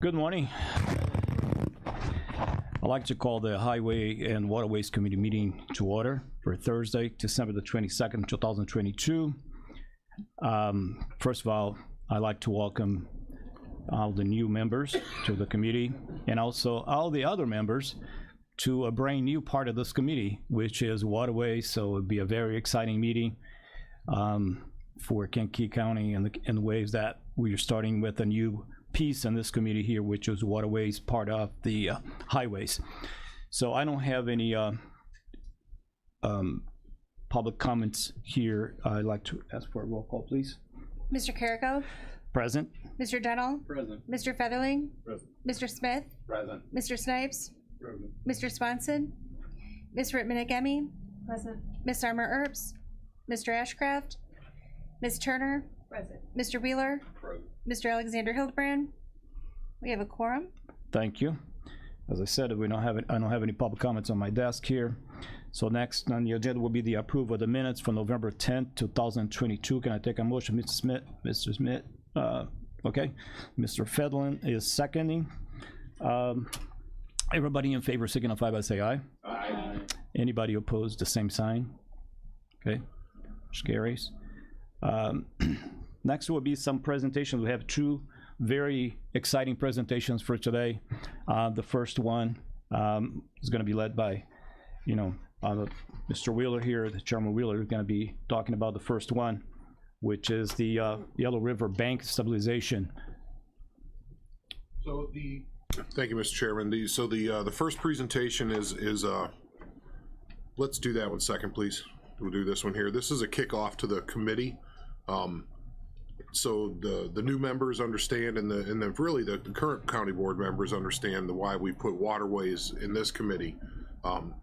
Good morning. I'd like to call the Highway and Waterways Committee meeting to order for Thursday, December the 22nd, 2022. First of all, I'd like to welcome all the new members to the committee and also all the other members to a brand new part of this committee, which is Waterways. So it'll be a very exciting meeting for Kankakee County in the ways that we are starting with a new piece in this committee here, which is Waterways, part of the highways. So I don't have any public comments here. I'd like to ask for a roll call, please. Mr. Carrico? Present. Mr. Dennell? Present. Mr. Featherling? Present. Mr. Smith? Present. Mr. Snipes? Present. Mr. Swanson? Ms. Rittman-Agemi? Present. Ms. Armour Earps? Mr. Ashcraft? Ms. Turner? Present. Mr. Wheeler? Present. Mr. Alexander Hildebrand? We have a quorum. Thank you. As I said, I don't have any public comments on my desk here. So next on the agenda will be the approval of the minutes for November 10th, 2022. Can I take a motion, Mr. Smith? Mr. Smith, okay. Mr. Fedlin is seconding. Everybody in favor signify by say aye. Aye. Anybody opposed, the same sign. Okay, which carries. Next will be some presentations. We have two very exciting presentations for today. The first one is going to be led by, Mr. Wheeler here. The Chairman Wheeler is going to be talking about the first one, which is the Yellow River Bank stabilization. So thank you, Mr. Chairman. The first presentation is let's do that one second, please. We'll do this one here. This is a kickoff to the committee. So the new members understand, and then really the current county board members understand why we put Waterways in this committee, and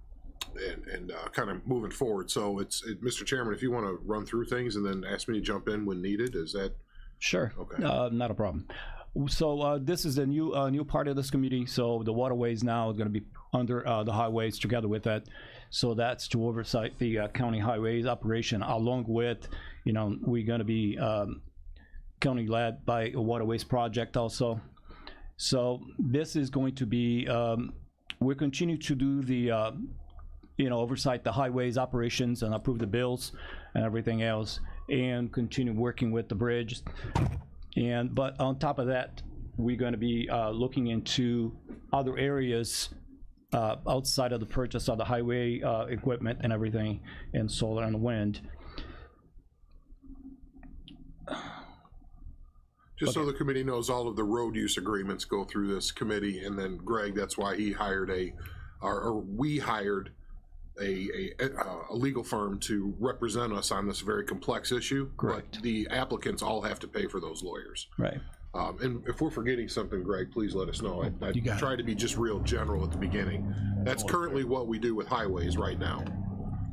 kind of moving forward. So Mr. Chairman, if you want to run through things and then ask me to jump in when needed, is that sure? Okay. Not a problem. So this is the new part of this committee. So the Waterways now is going to be under the highways together with that. So that's to oversight the county highways operation, along with, we're going to be county led by a Waterways project also. So this is going to be, we continue to do the, oversight the highways operations and approve the bills and everything else, and continue working with the bridge. But on top of that, we're going to be looking into other areas outside of the purchase of the highway equipment and everything, and solar and wind. just so the committee knows, all of the road use agreements go through this committee, and then Greg, that's why he hired we hired a legal firm to represent us on this very complex issue. Correct. But the applicants all have to pay for those lawyers. Right. And if we're forgetting something, Greg, please let us know. I try to be just real general at the beginning. That's currently what we do with highways right now.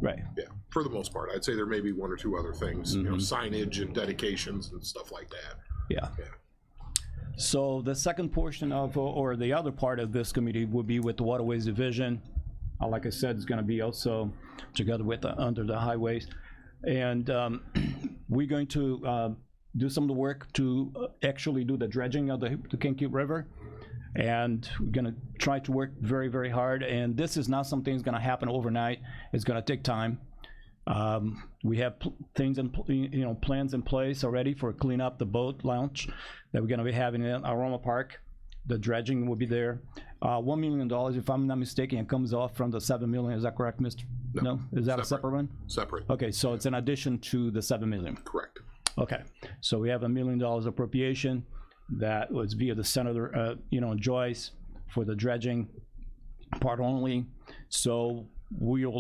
Right. Yeah, for the most part. I'd say there may be one or two other things, signage and dedications and stuff like that. Yeah. So the second portion of, or the other part of this committee would be with the Waterways Division. Like I said, it's going to be also together with under the highways. And we're going to do some of the work to actually do the dredging of the Kankakee River. And we're going to try to work very, very hard. And this is not something that's going to happen overnight. It's going to take time. We have things in, plans in place already for clean up the boat launch that we're going to be having in Aroma Park. The dredging will be there. $1 million, if I'm not mistaken, it comes off from the $7 million. Is that correct, Mr.? No? Is that a separate one? Separate. Okay, so it's in addition to the $7 million. Correct. Okay, so we have $1 million appropriation that was via the Senator, Joyce for the dredging part only. So we're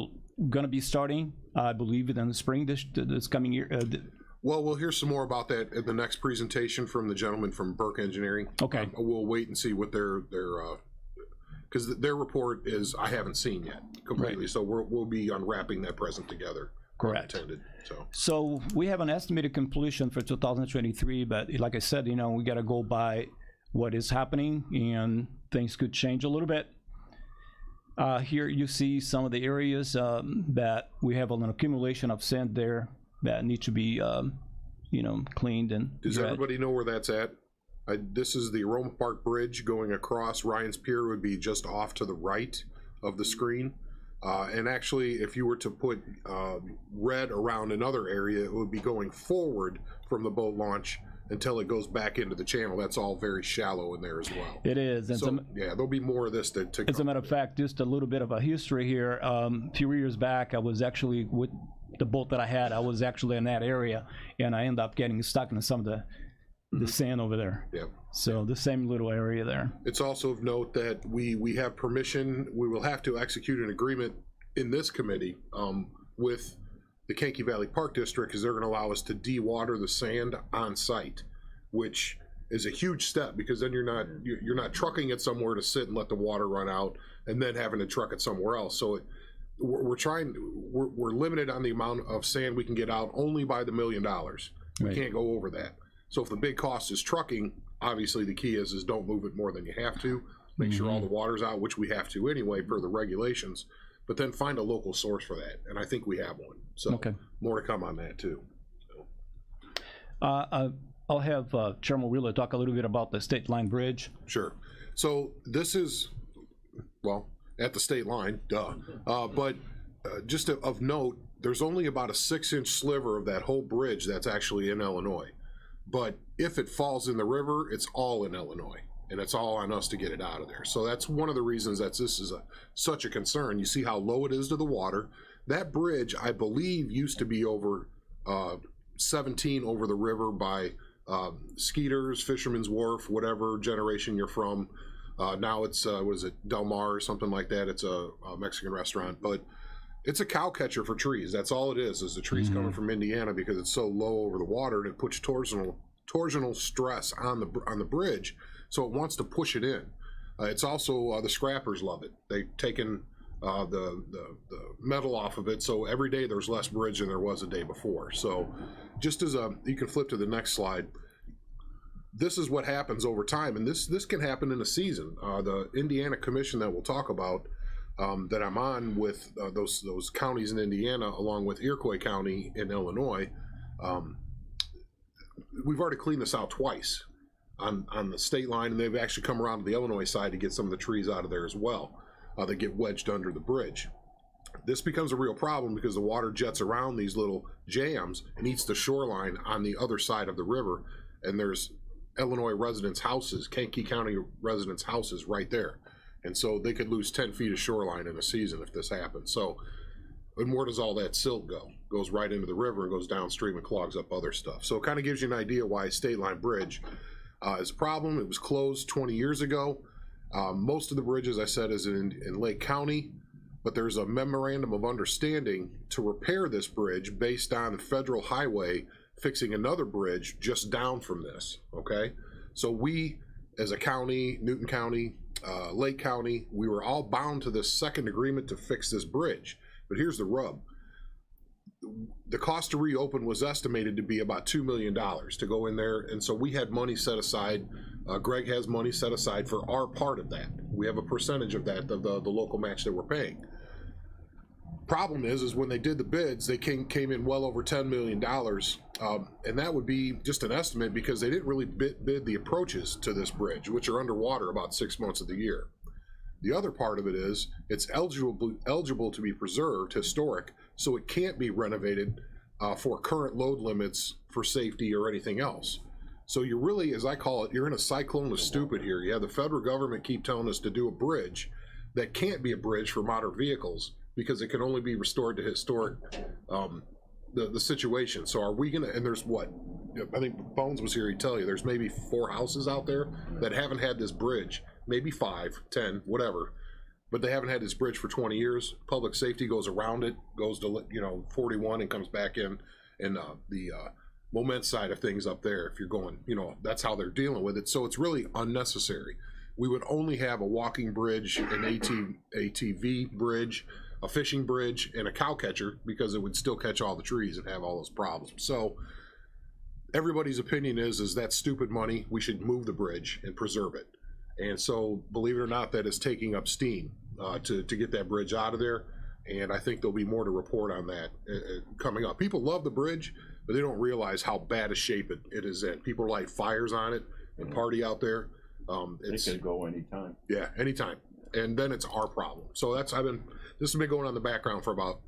going to be starting, I believe, in the spring this coming year. Well, we'll hear some more about that in the next presentation from the gentleman from Burke Engineering. Okay. We'll wait and see what their because their report is I haven't seen yet completely. Right. So we'll be unwrapping that present together. Correct. Intended, so we have an estimated completion for 2023, but like I said, we got to go by what is happening, and things could change a little bit. Here you see some of the areas that we have an accumulation of sand there that need to be, cleaned and. Does dredged. everybody know where that's at? This is the Aroma Park Bridge going across. Ryan's Pier would be just off to the right of the screen. And actually, if you were to put red around another area, it would be going forward from the boat launch until it goes back into the channel. That's all very shallow in there as well. It is. So, yeah, there'll be more of this to as a matter of fact, just a little bit of a history here. A few years back, I was actually with the boat that I had. I was actually in that area, and I ended up getting stuck in some of the sand over there. Yep. So the same little area there. It's also of note that we have permission. We will have to execute an agreement in this committee with the Kankakee Valley Park District, because they're going to allow us to de-water the sand on site, which is a huge step, because then you're not trucking it somewhere to sit and let the water run out and then having to truck it somewhere else. So we're limited on the amount of sand we can get out only by the $1 million. We Right. can't go over that. So if the big cost is trucking, obviously the key is don't move it more than you have to. Make sure all the water's out, which we have to anyway per the regulations. But then find a local source for that, and I think we have one. So Okay. more to come on that too. I'll have Chairman Wheeler talk a little bit about the State Line Bridge. Sure. So this is, well, at the state line, duh. But just of note, there's only about a 6-inch sliver of that whole bridge that's actually in Illinois. But if it falls in the river, it's all in Illinois. And it's all on us to get it out of there. So that's one of the reasons that this is such a concern. You see how low it is to the water. That bridge, I believe, used to be over 17 over the river by Skeeters, Fisherman's Wharf, whatever generation you're from. Now it's, what is it, Del Mar or something like that. It's a Mexican restaurant. But it's a cow catcher for trees. That's all it is the trees coming from Indiana, because it's so low over the water, and it puts torsional stress on the bridge. So it wants to push it in. It's also the scrappers love it. They've taken the metal off of it, so every day there's less bridge than there was a day before. So just as you can flip to the next slide. This is what happens over time, and this can happen in a season. The Indiana Commission that we'll talk about, that I'm on with those counties in Indiana, along with Iroquois County in Illinois, we've already cleaned this out twice on the state line, and they've actually come around to the Illinois side to get some of the trees out of there as well. That get wedged under the bridge. This becomes a real problem because the water jets around these little jams and eats the shoreline on the other side of the river, and there's Illinois residents' houses, Kankakee County residents' houses right there. And so they could lose 10 feet of shoreline in a season if this happens. So, and where does all that silt go? Goes right into the river and goes downstream and clogs up other stuff. So it kind of gives you an idea why State Line Bridge is a problem. It was closed 20 years ago. Most of the bridge, as I said, is in Lake County, but there's a memorandum of understanding to repair this bridge based on the federal highway fixing another bridge just down from this, okay? So we, as a county, Newton County, Lake County, we were all bound to this second agreement to fix this bridge. But here's the rub. The cost to reopen was estimated to be about $2 million to go in there, and so we had money set aside. Greg has money set aside for our part of that. We have a percentage of that, of the local match that we're paying. Problem is when they did the bids, they came in well over $10 million, and that would be just an estimate because they didn't really bid the approaches to this bridge, which are underwater about 6 months of the year. The other part of it is it's eligible to be preserved, historic, so it can't be renovated for current load limits for safety or anything else. So you're really, as I call it, you're in a cyclone of stupid here. You have the federal government keep telling us to do a bridge that can't be a bridge for modern vehicles because it can only be restored to historic the situation. So are we gonna, and there's what, I think Bones was here, he'd tell you, there's maybe 4 houses out there that haven't had this bridge, maybe 5, 10, whatever, but they haven't had this bridge for 20 years. Public safety goes around it, goes to 41 and comes back in, and the Moment side of things up there, if you're going, that's how they're dealing with it. So it's really unnecessary. We would only have a walking bridge, an ATV bridge, a fishing bridge, and a cow catcher because it would still catch all the trees and have all those problems. So everybody's opinion is that stupid money. We should move the bridge and preserve it. And so, believe it or not, that is taking up steam to get that bridge out of there. And I think there'll be more to report on that coming up. People love the bridge, but they don't realize how bad a shape it is in. People light fires on it, and party out there. It could go anytime. Yeah, anytime. And then it's our problem. So this has been going on in the background for about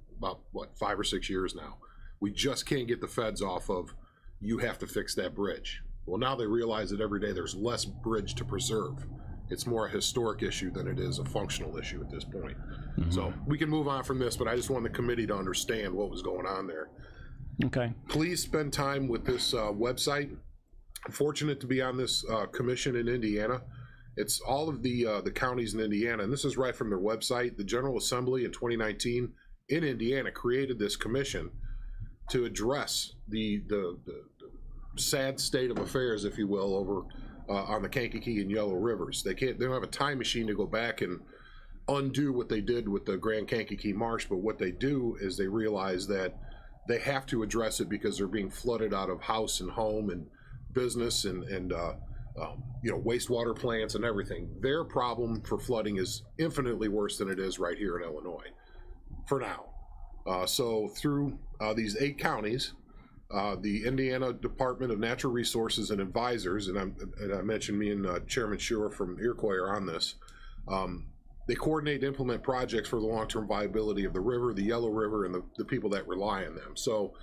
what, 5 or 6 years now. We just can't get the feds off of, you have to fix that bridge. Well, now they realize that every day there's less bridge to preserve. It's more a historic issue than it is a functional issue at this point. Mm-hmm. So we can move on from this, but I just want the committee to understand what was going on there. Okay. Please spend time with this website. I'm fortunate to be on this commission in Indiana. It's all of the counties in Indiana, and this is right from their website. The General Assembly in 2019 in Indiana created this commission to address the sad state of affairs, if you will, over on the Kankakee and Yellow Rivers. They don't have a time machine to go back and undo what they did with the Grand Kankakee Marsh, but what they do is they realize that they have to address it because they're being flooded out of house and home and business and wastewater plants and everything. Their problem for flooding is infinitely worse than it is right here in Illinois, for now. So through these 8 counties, the Indiana Department of Natural Resources and Advisors, and I mentioned me and Chairman Schuer from Iroquois are on this, they coordinate and implement projects for the long-term viability of the river, the Yellow River, and the people that rely on them. So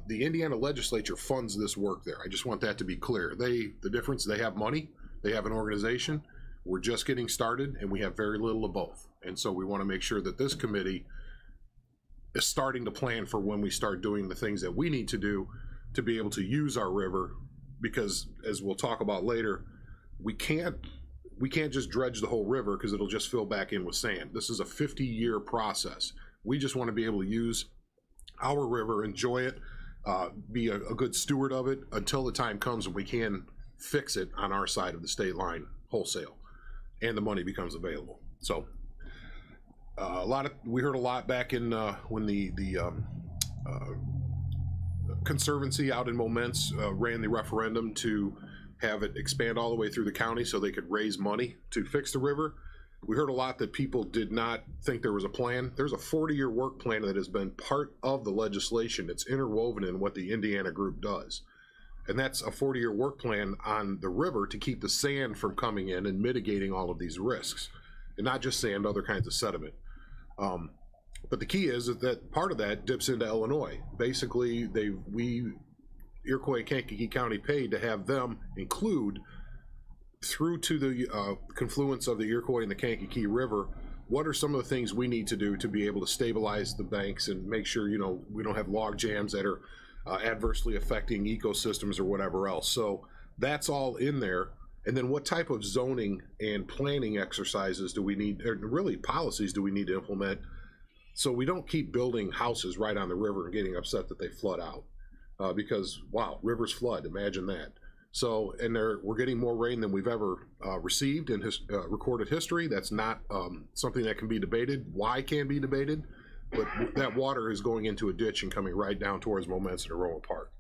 the Indiana legislature funds this work there. I just want that to be clear. The difference, they have money, they have an organization. We're just getting started, and we have very little of both. And so we want to make sure that this committee is starting to plan for when we start doing the things that we need to do to be able to use our river, because as we'll talk about later, we can't just dredge the whole river because it'll just fill back in with sand. This is a 50-year process. We just want to be able to use our river, enjoy it, be a good steward of it until the time comes when we can fix it on our side of the state line wholesale and the money becomes available. So we heard a lot back in when the Conservancy out in Momence ran the referendum to have it expand all the way through the county so they could raise money to fix the river. We heard a lot that people did not think there was a plan. There's a 40-year work plan that has been part of the legislation. It's interwoven in what the Indiana group does. And that's a 40-year work plan on the river to keep the sand from coming in and mitigating all of these risks. And not just sand, other kinds of sediment. But the key is that part of that dips into Illinois. Basically, Iroquois and Kankakee County paid to have them include through to the confluence of the Iroquois and the Kankakee River, what are some of the things we need to do to be able to stabilize the banks and make sure, we don't have log jams that are adversely affecting ecosystems or whatever else. So that's all in there. And then what type of zoning and planning exercises do we need, or really policies do we need to implement so we don't keep building houses right on the river and getting upset that they flood out? Because, wow, rivers flood, imagine that. So, and we're getting more rain than we've ever received in recorded history. That's not something that can be debated. Why can be debated? But that water is going into a ditch and coming right down towards Momence and Aroa Park.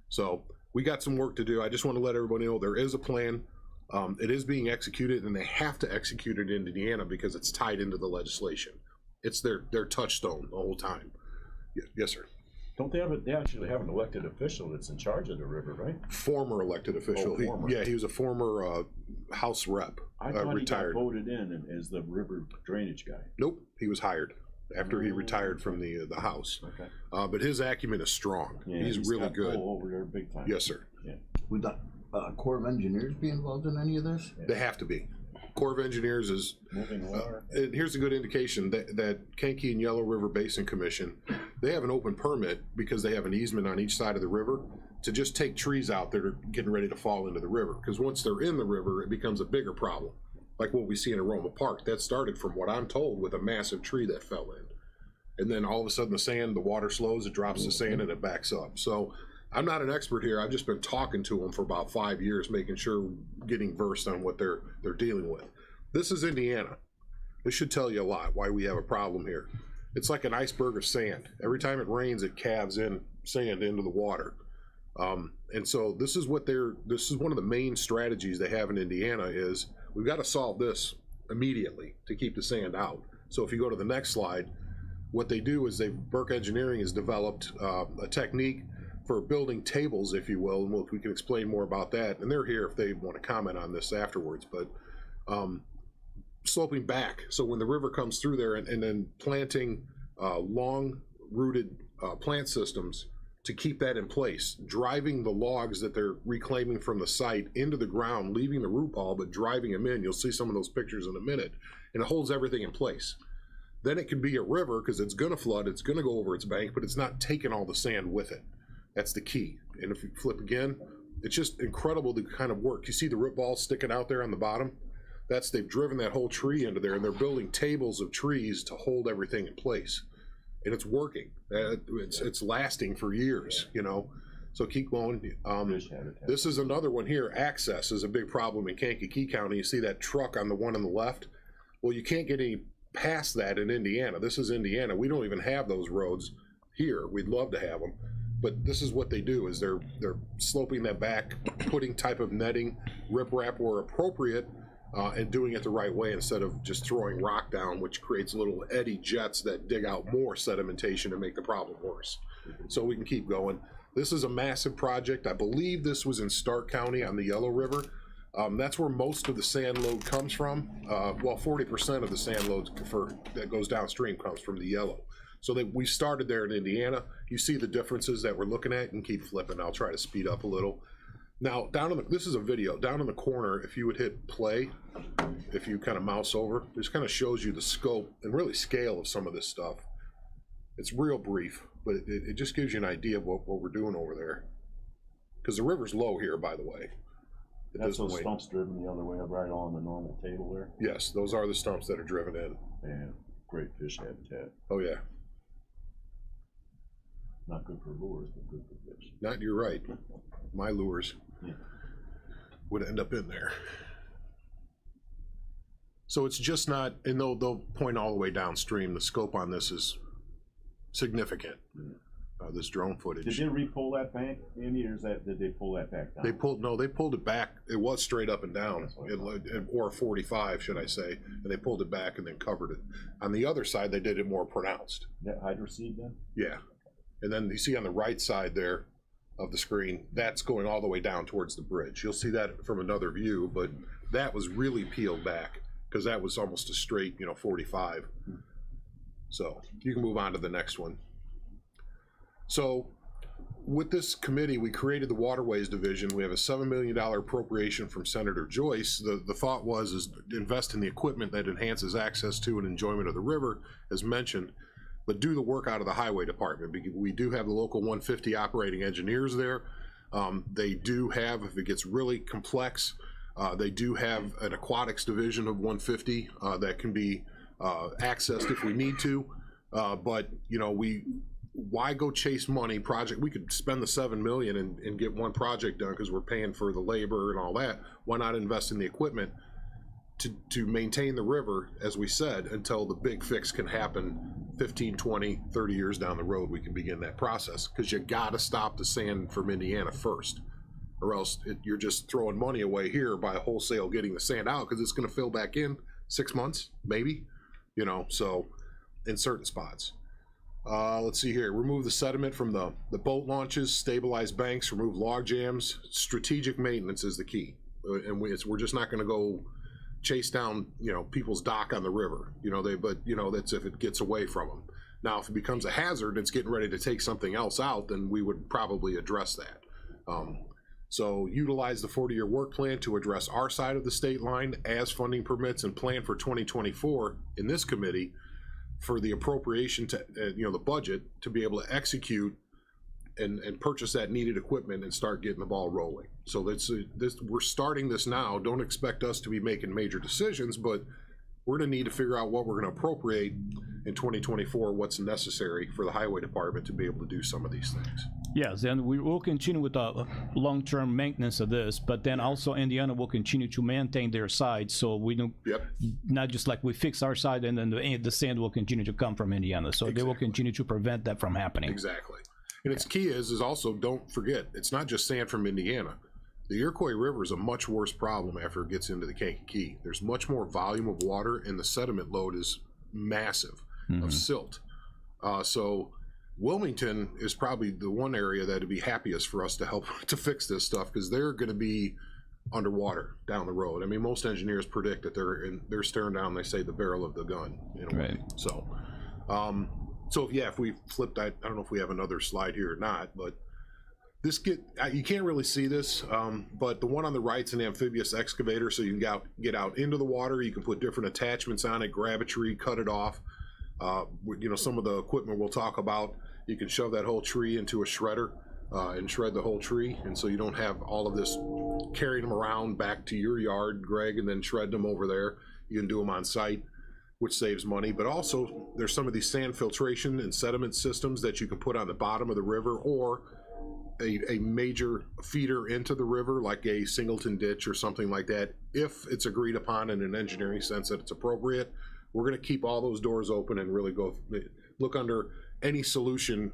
So we got some work to do. I just want to let everybody know there is a plan. It is being executed, and they have to execute it in Indiana because it's tied into the legislation. It's their touchstone the whole time. Yes, sir. Don't they actually have an elected official that's in charge of the river, right? Former elected official. Oh, former. He was a former House rep. I thought retired. He got voted in as the river drainage guy. Nope, he was hired after he retired from the House. Okay. But his acumen is strong. Yeah, he's really good. Over there big time. Yes, sir. Yeah. Would the Corps of Engineers be involved in any of this? They have to be. Corps of Engineers is moving water. And here's a good indication that Kankakee and Yellow River Basin Commission, they have an open permit because they have an easement on each side of the river to just take trees out that are getting ready to fall into the river. Because once they're in the river, it becomes a bigger problem. Like what we see in Aroa Park. That started, from what I'm told, with a massive tree that fell in. And then all of a sudden the water slows, it drops the sand, and it backs up. So I'm not an expert here. I've just been talking to them for about 5 years, making sure, getting versed on what they're dealing with. This is Indiana. This should tell you a lot why we have a problem here. It's like an iceberg of sand. Every time it rains, it calves in sand into the water. And so this is one of the main strategies they have in Indiana is we've got to solve this immediately to keep the sand out. So if you go to the next slide, what they do is Burke Engineering has developed a technique for building tables, if you will, and we can explain more about that. And they're here if they want to comment on this afterwards. But sloping back, so when the river comes through there, and then planting long-rooted plant systems to keep that in place, driving the logs that they're reclaiming from the site into the ground, leaving the root ball, but driving them in. You'll see some of those pictures in a minute, and it holds everything in place. Then it can be a river because it's going to flood, it's going to go over its bank, but it's not taking all the sand with it. That's the key. And if you flip again, it's just incredible the kind of work. You see the root ball sticking out there on the bottom? They've driven that whole tree into there, and they're building tables of trees to hold everything in place. And it's working. It's lasting for years, you know. So keep going. This is another one here. Access is a big problem in Kankakee County. You see that truck on the one on the left? Well, you can't get any past that in Indiana. This is Indiana. We don't even have those roads here. We'd love to have them. But this is what they do, is they're sloping that back, putting type of netting, riprap where appropriate, and doing it the right way instead of just throwing rock down, which creates little eddy jets that dig out more sedimentation and make the problem worse. So we can keep going. This is a massive project. I believe this was in Stark County on the Yellow River. That's where most of the sand load comes from. Well, 40% of the sand load that goes downstream comes from the Yellow. So we started there in Indiana. You see the differences that we're looking at, and keep flipping. I'll try to speed up a little. Now, this is a video. Down in the corner, if you would hit play, if you kind of mouse over, this kind of shows you the scope and really scale of some of this stuff. It's real brief, but it just gives you an idea of what we're doing over there. Because the river's low here, by the way. That's those stumps driven the other way, right on the normal table there? Yes, those are the stumps that are driven in. And great fish habitat. Oh, yeah. Not good for lures, but good for fish. You're right. My lures would end up in there. So it's just not, and they'll point all the way downstream. The scope on this is significant. This drone footage. Did they re-pull that bank, Andy, or did they pull that back down? They pulled it back. It was straight up and down, or 45, should I say, and they pulled it back and then covered it. On the other side, they did it more pronounced. That hydroseed then? Yeah. And then you see on the right side there of the screen, that's going all the way down towards the bridge. You'll see that from another view, but that was really peeled back because that was almost a straight, 45. So you can move on to the next one. So with this committee, we created the Waterways Division. We have a $7 million appropriation from Senator Joyce. The thought is invest in the equipment that enhances access to and enjoyment of the river, as mentioned, but do the work out of the highway department. We do have the local 150 operating engineers there. They do have, if it gets really complex, they do have an aquatics division of 150 that can be accessed if we need to. But why go chase money project? We could spend the $7 million and get one project done because we're paying for the labor and all that. Why not invest in the equipment to maintain the river, as we said, until the big fix can happen 15, 20, 30 years down the road? We can begin that process, because you got to stop the sand from Indiana first, or else you're just throwing money away here by wholesale getting the sand out, because it's going to fill back in 6 months, maybe, so in certain spots. Let's see here. Remove the sediment from the boat launches, stabilize banks, remove log jams. Strategic maintenance is the key, and we're just not going to go chase down people's dock on the river. That's if it gets away from them. Now, if it becomes a hazard, it's getting ready to take something else out, then we would probably address that. So utilize the 40-year work plan to address our side of the state line as funding permits, and plan for 2024 in this committee for the appropriation to, the budget, to be able to execute and purchase that needed equipment and start getting the ball rolling. So we're starting this now. Don't expect us to be making major decisions, but we're going to need to figure out what we're going to appropriate in 2024, what's necessary for the highway department to be able to do some of these things. Yes, and we will continue with the long-term maintenance of this, but then also Indiana will continue to maintain their side, so we don't, not just like we fix our side and then the sand will continue to come from Indiana. So they will continue to prevent that from happening. Exactly. And its key is also, don't forget, it's not just sand from Indiana. The Iroquois River is a much worse problem after it gets into the Kankakee. There's much more volume of water, and the sediment load is massive of silt. So Wilmington is probably the one area that'd be happiest for us to help to fix this stuff, because they're going to be underwater down the road. I mean, most engineers predict that they're staring down, they say, the barrel of the gun in a way. Right. So, if we flipped, I don't know if we have another slide here or not, but you can't really see this, but the one on the right's an amphibious excavator, so you can get out into the water. You can put different attachments on it, grab a tree, cut it off. Some of the equipment we'll talk about, you can shove that whole tree into a shredder and shred the whole tree, and so you don't have all of this carrying them around back to your yard, Greg, and then shred them over there. You can do them on site, which saves money. But also, there's some of these sand filtration and sediment systems that you can put on the bottom of the river, or a major feeder into the river, like a singleton ditch or something like that. If it's agreed upon in an engineering sense that it's appropriate, we're going to keep all those doors open and really go look under any solution,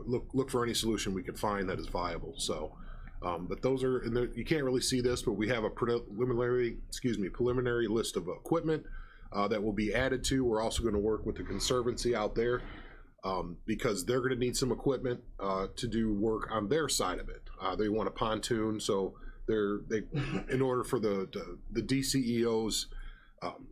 look for any solution we can find that is viable. So, but those are, and you can't really see this, but we have a preliminary list of equipment that will be added to. We're also going to work with the Conservancy out there, because they're going to need some equipment to do work on their side of it. They want a pontoon, so in order for the DCEO's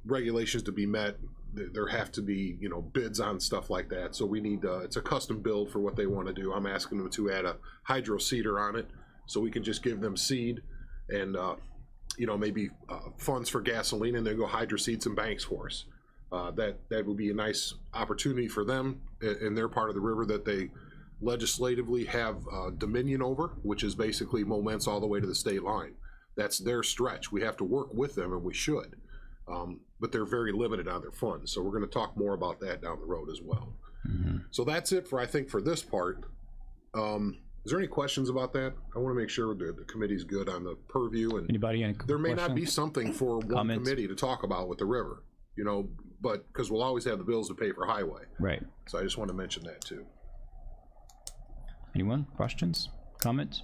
regulations to be met, there have to be bids on stuff like that. So we need it's a custom build for what they want to do. I'm asking them to add a hydro seeder on it, so we can just give them seed and maybe funds for gasoline, and they go hydro seed some banks for us. That would be a nice opportunity for them in their part of the river that they legislatively have dominion over, which is basically moments all the way to the state line. That's their stretch. We have to work with them, and we should. But they're very limited on their funds. So we're going to talk more about that down the road as well. Mm-hmm. So that's it for this part. Is there any questions about that? I want to make sure the committee's good on the purview. And anybody any there may not be something for one comments? Committee to talk about with the river, but because we'll always have the bills to pay for highway. Right. So I just want to mention that too. Anyone? Questions? Comments?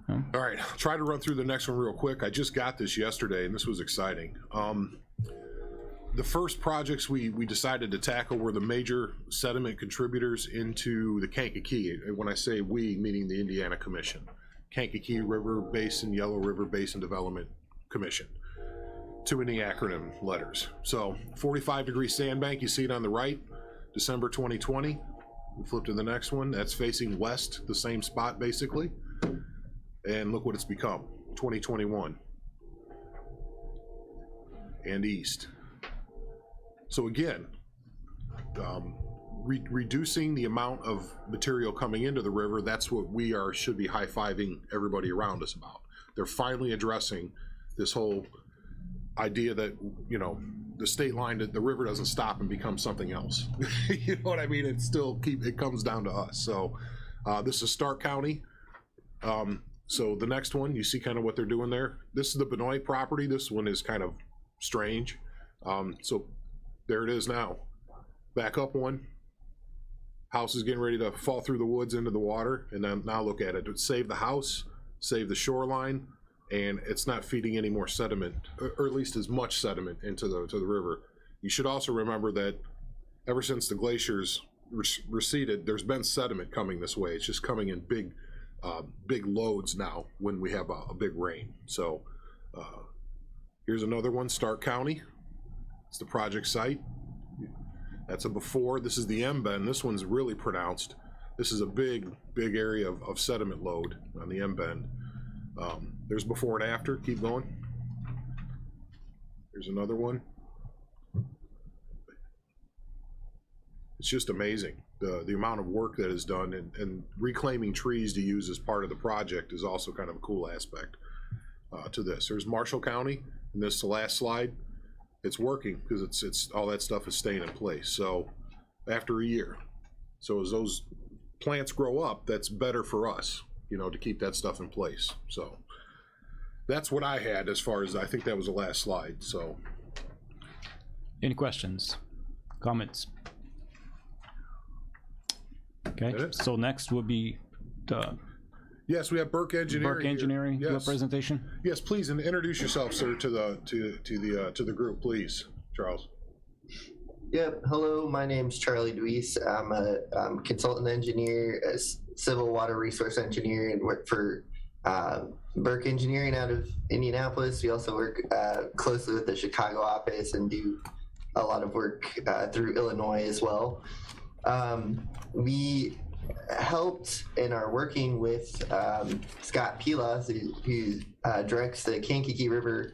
No? All right, I'll try to run through the next one real quick. I just got this yesterday, and this was exciting. The first projects we decided to tackle were the major sediment contributors into the Kankakee. And when I say we, meaning the Indiana Commission. Kankakee River Basin, Yellow River Basin Development Commission. Two in the acronym letters. So 45-degree sandbank, you see it on the right, December 2020. We flip to the next one. That's facing west, the same spot basically. And look what it's become, 2021. And east. So again, reducing the amount of material coming into the river, that's what we should be high-fiving everybody around us about. They're finally addressing this whole idea that, the state line, that the river doesn't stop and become something else. You know what I mean? It comes down to us. So this is Stark County. So the next one, you see kind of what they're doing there. This is the Benoit property. This one is kind of strange. So there it is now. Back up one. House is getting ready to fall through the woods into the water. And then now look at it. It save the house, save the shoreline, and it's not feeding any more sediment, or at least as much sediment into the river. You should also remember that ever since the glaciers receded, there's been sediment coming this way. It's just coming in big loads now when we have a big rain. So here's another one, Stark County. It's the project site. That's a before. This is the M bend. This one's really pronounced. This is a big area of sediment load on the M bend. There's before and after. Keep going. Here's another one. It's just amazing. The amount of work that is done, and reclaiming trees to use as part of the project is also kind of a cool aspect to this. There's Marshall County, and this is the last slide. It's working because it's all that stuff is staying in place. So after a year, so as those plants grow up, that's better for us, to keep that stuff in place. So that's what I had as far as, I think that was the last slide. So any questions, comments? Okay, so next will be the yes, we have Burke Engineering. Burke Engineering, yes. Your presentation. Yes, please, and introduce yourself, sir, to the group, please, Charles. Yep. Hello, my name's Charlie Deweese. I'm a consultant engineer, a civil water resource engineer, and work for Burke Engineering out of Indianapolis. We also work closely with the Chicago office and do a lot of work through Illinois as well. We helped and are working with Scott Pilas, who directs the Kankakee River,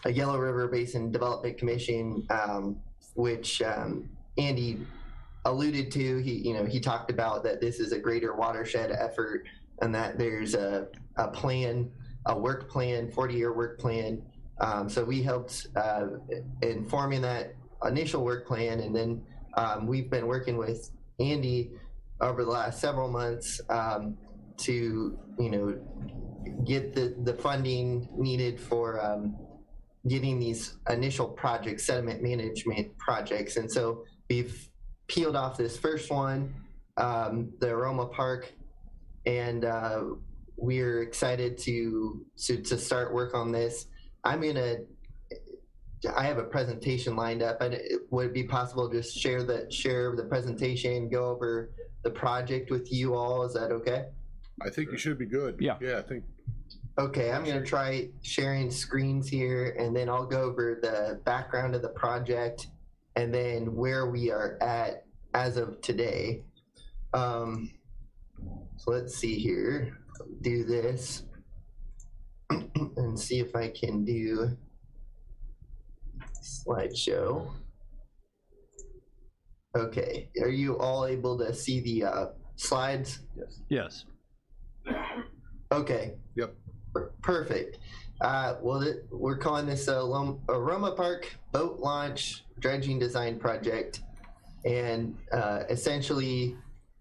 Yellow River Basin Development Commission, which Andy alluded to. He talked about that this is a greater watershed effort and that there's a plan, a work plan, 40-year work plan. So we helped in forming that initial work plan, and then we've been working with Andy over the last several months to get the funding needed for getting these initial projects, sediment management projects. And so we've peeled off this first one, the Aroma Park, and we're excited to start work on this. I have a presentation lined up, and would it be possible to just share the presentation, go over the project with you all? Is that okay? I think you should be good. Yeah. Yeah, I think. Okay, I'm gonna try sharing screens here, and then I'll go over the background of the project and then where we are at as of today. So let's see here, do this and see if I can do slideshow. Okay, are you all able to see the slides? Yes. Okay. Yep. Perfect. Well, we're calling this Aroma Park Boat Launch Dredging Design Project. And essentially,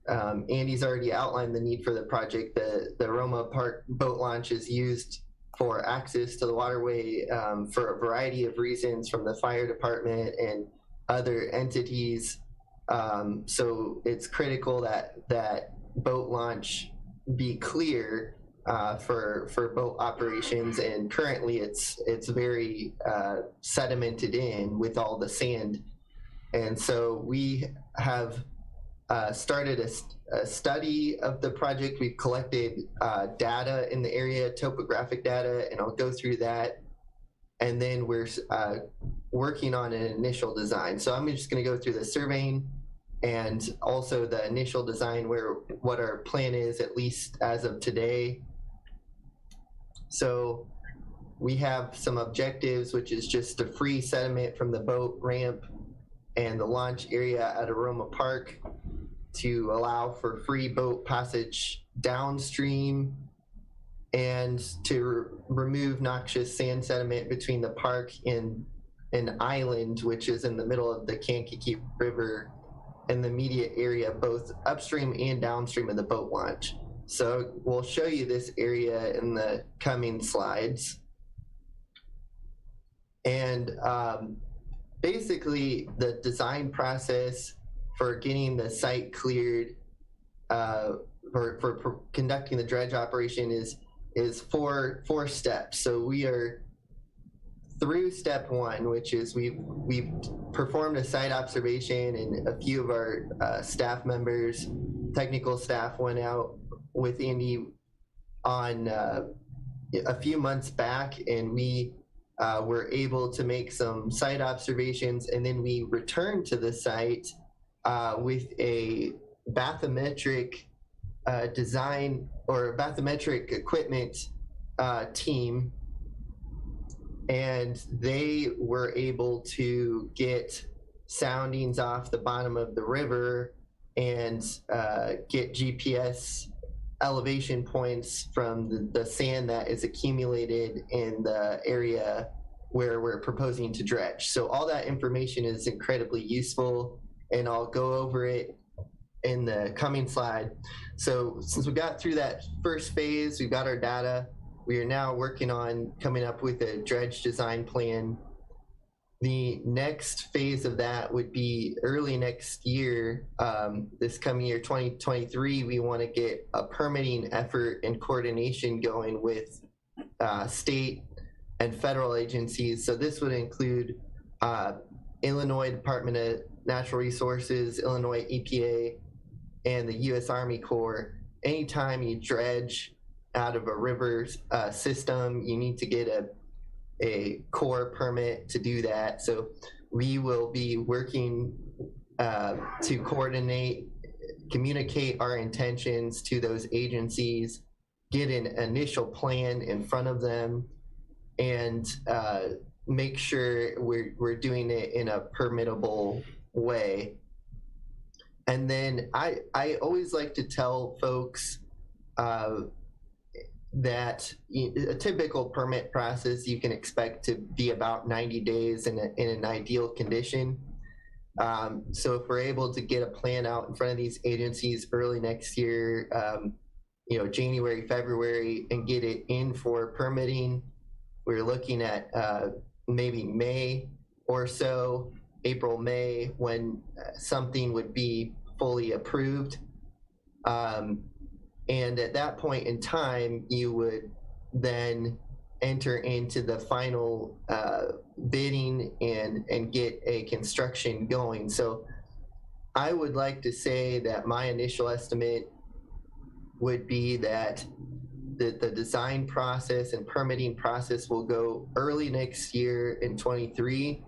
Andy's already outlined the need for the project. The Aroma Park Boat Launch is used for access to the waterway for a variety of reasons from the fire department and other entities. So it's critical that boat launch be clear for boat operations, and currently it's very sedimented in with all the sand. And so we have started a study of the project. We've collected data in the area, topographic data, and I'll go through that. And then we're working on an initial design. So I'm just going to go through the surveying and also the initial design, what our plan is, at least as of today. So we have some objectives, which is just to free sediment from the boat ramp and the launch area at Aroma Park, to allow for free boat passage downstream, and to remove noxious sand sediment between the park and an island, which is in the middle of the Kankakee River in the immediate area, both upstream and downstream of the boat launch. So we'll show you this area in the coming slides. And basically the design process for getting the site cleared for conducting the dredge operation is four steps. So we are through step one, which is we've performed a site observation, and a few of our staff members, technical staff, went out with Andy on a few months back, and we were able to make some site observations, and then we returned to the site with a bathymetric design or bathymetric equipment team, and they were able to get soundings off the bottom of the river and get GPS elevation points from the sand that is accumulated in the area where we're proposing to dredge. So all that information is incredibly useful, and I'll go over it in the coming slide. So since we got through that first phase, we've got our data. We are now working on coming up with a dredge design plan. The next phase of that would be early next year, this coming year, 2023, we want to get a permitting effort and coordination going with state and federal agencies. So this would include Illinois Department of Natural Resources, Illinois EPA, and the U.S. Army Corps. Anytime you dredge out of a river system, you need to get a Corps permit to do that. So we will be working to coordinate, communicate our intentions to those agencies, get an initial plan in front of them, and make sure we're doing it in a permittable way. And then I always like to tell folks that a typical permit process you can expect to be about 90 days in an ideal condition. So if we're able to get a plan out in front of these agencies early next year, January, February, and get it in for permitting, we're looking at maybe May or so, April, May, when something would be fully approved. And at that point in time, you would then enter into the final bidding and get a construction going. So I would like to say that my initial estimate would be that the design process and permitting process will go early next year in 23,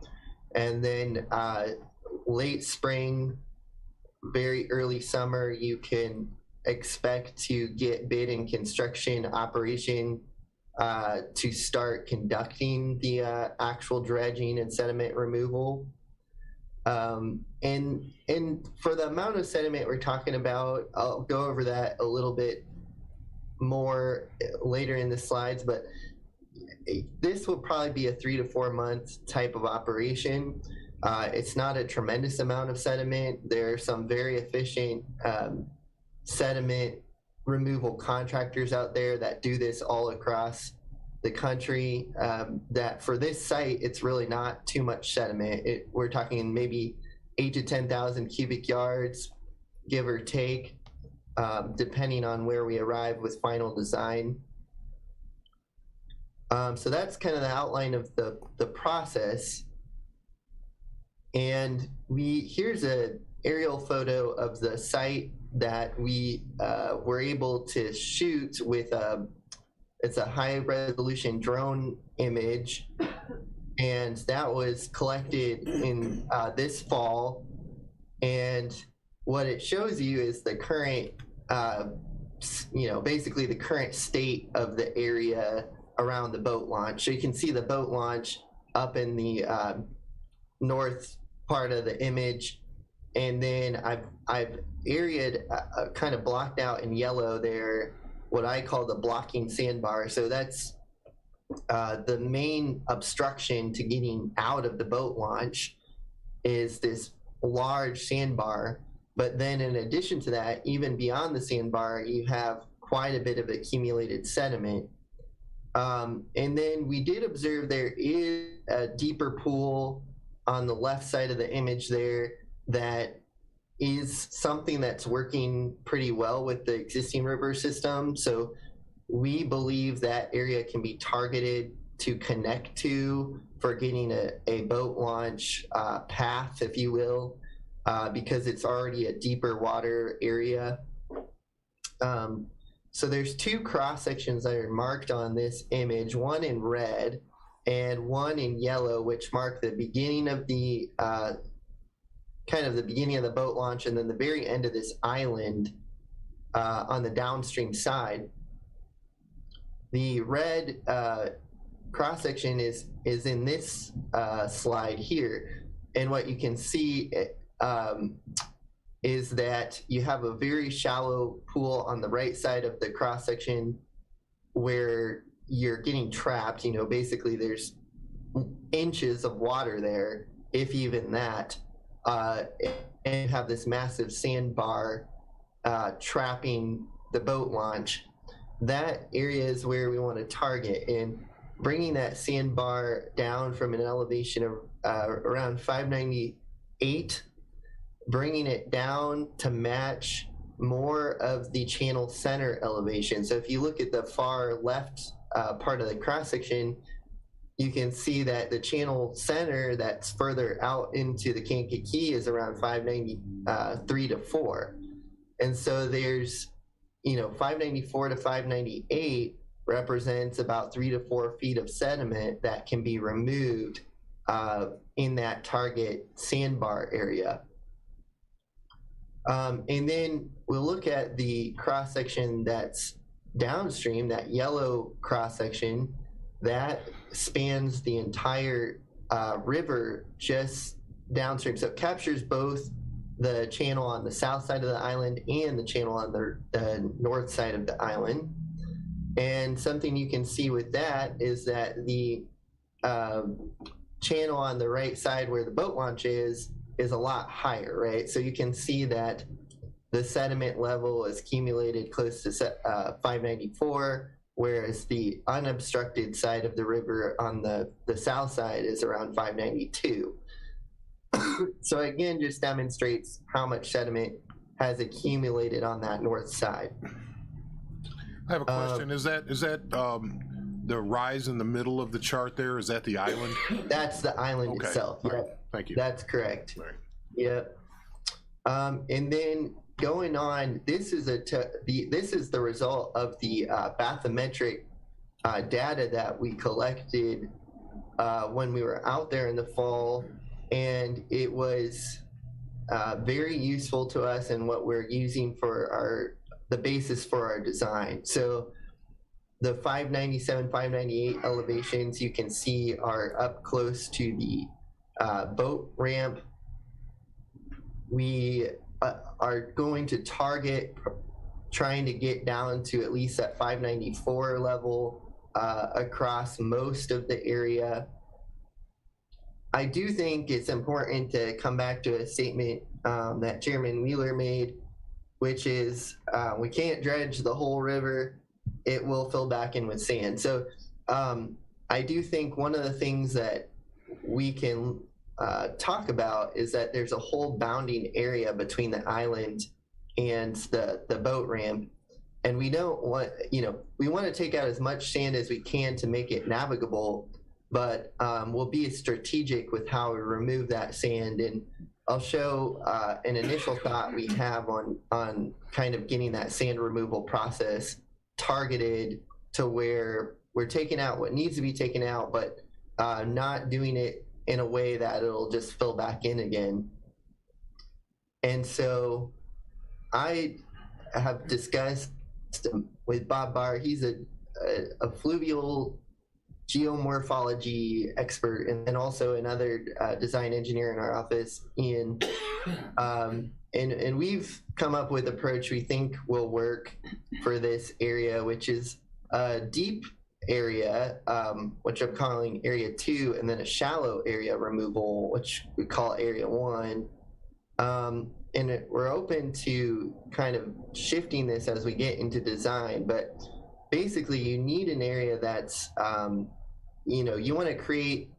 and then late spring, very early summer, you can expect to get bid and construction operation to start conducting the actual dredging and sediment removal. And for the amount of sediment we're talking about, I'll go over that a little bit more later in the slides, but this will probably be a 3 to 4 month type of operation. It's not a tremendous amount of sediment. There are some very efficient sediment removal contractors out there that do this all across the country. That for this site, it's really not too much sediment. We're talking maybe 8 to 10,000 cubic yards, give or take, depending on where we arrive with final design. So that's kind of the outline of the process. And here's an aerial photo of the site that we were able to shoot with it's a high resolution drone image, and that was collected in this fall. And what it shows you is the current, basically the current state of the area around the boat launch. So you can see the boat launch up in the north part of the image. And then I've areaed, kind of blocked out in yellow there, what I call the blocking sandbar. So that's the main obstruction to getting out of the boat launch is this large sandbar. But then in addition to that, even beyond the sandbar, you have quite a bit of accumulated sediment. And then we did observe there is a deeper pool on the left side of the image there that is something that's working pretty well with the existing river system. So we believe that area can be targeted to connect to for getting a boat launch path, if you will, because it's already a deeper water area. So there's 2 cross sections that are marked on this image, one in red and one in yellow, which mark the beginning of the kind of the beginning of the boat launch, and then the very end of this island on the downstream side. The red cross section is in this slide here, and what you can see is that you have a very shallow pool on the right side of the cross section where you're getting trapped. Basically there's inches of water there, if even that. And have this massive sandbar trapping the boat launch. That area is where we want to target, and bringing that sandbar down from an elevation of around 598, bringing it down to match more of the channel center elevation. So if you look at the far left part of the cross section, you can see that the channel center that's further out into the Kankakee is around 593 to 4. And so there's, 594 to 598 represents about 3 to 4 feet of sediment that can be removed in that target sandbar area. And then we'll look at the cross section that's downstream, that yellow cross section that spans the entire river just downstream. So it captures both the channel on the south side of the island and the channel on the north side of the island. And something you can see with that is that the channel on the right side where the boat launch is a lot higher, right? So you can see that the sediment level is accumulated close to 594, whereas the unobstructed side of the river on the south side is around 592. So again, just demonstrates how much sediment has accumulated on that north side. I have a question. Is that the rise in the middle of the chart there? Is that the island? That's the island Okay. itself. All right. Yep. Thank you. That's correct. All right. Yep. And then going on, this is the result of the bathymetric data that we collected when we were out there in the fall, and it was very useful to us and what we're using for the basis for our design. So the 597, 598 elevations you can see are up close to the boat ramp. We are going to target trying to get down to at least that 594 level across most of the area. I do think it's important to come back to a statement that Chairman Wheeler made, which is we can't dredge the whole river. It will fill back in with sand. So I do think one of the things that we can talk about is that there's a whole bounding area between the island and the boat ramp. And we don't want, we want to take out as much sand as we can to make it navigable, but we'll be strategic with how we remove that sand. And I'll show an initial thought we have on kind of getting that sand removal process targeted to where we're taking out what needs to be taken out, but not doing it in a way that it'll just fill back in again. And so I have discussed with Bob Barr, he's a fluvial geomorphology expert, and also another design engineer in our office, Ian. And we've come up with an approach we think will work for this area, which is a deep area, which I'm calling area 2, and then a shallow area removal, which we call area 1. And we're open to kind of shifting this as we get into design, but basically you need an area that's, you want to create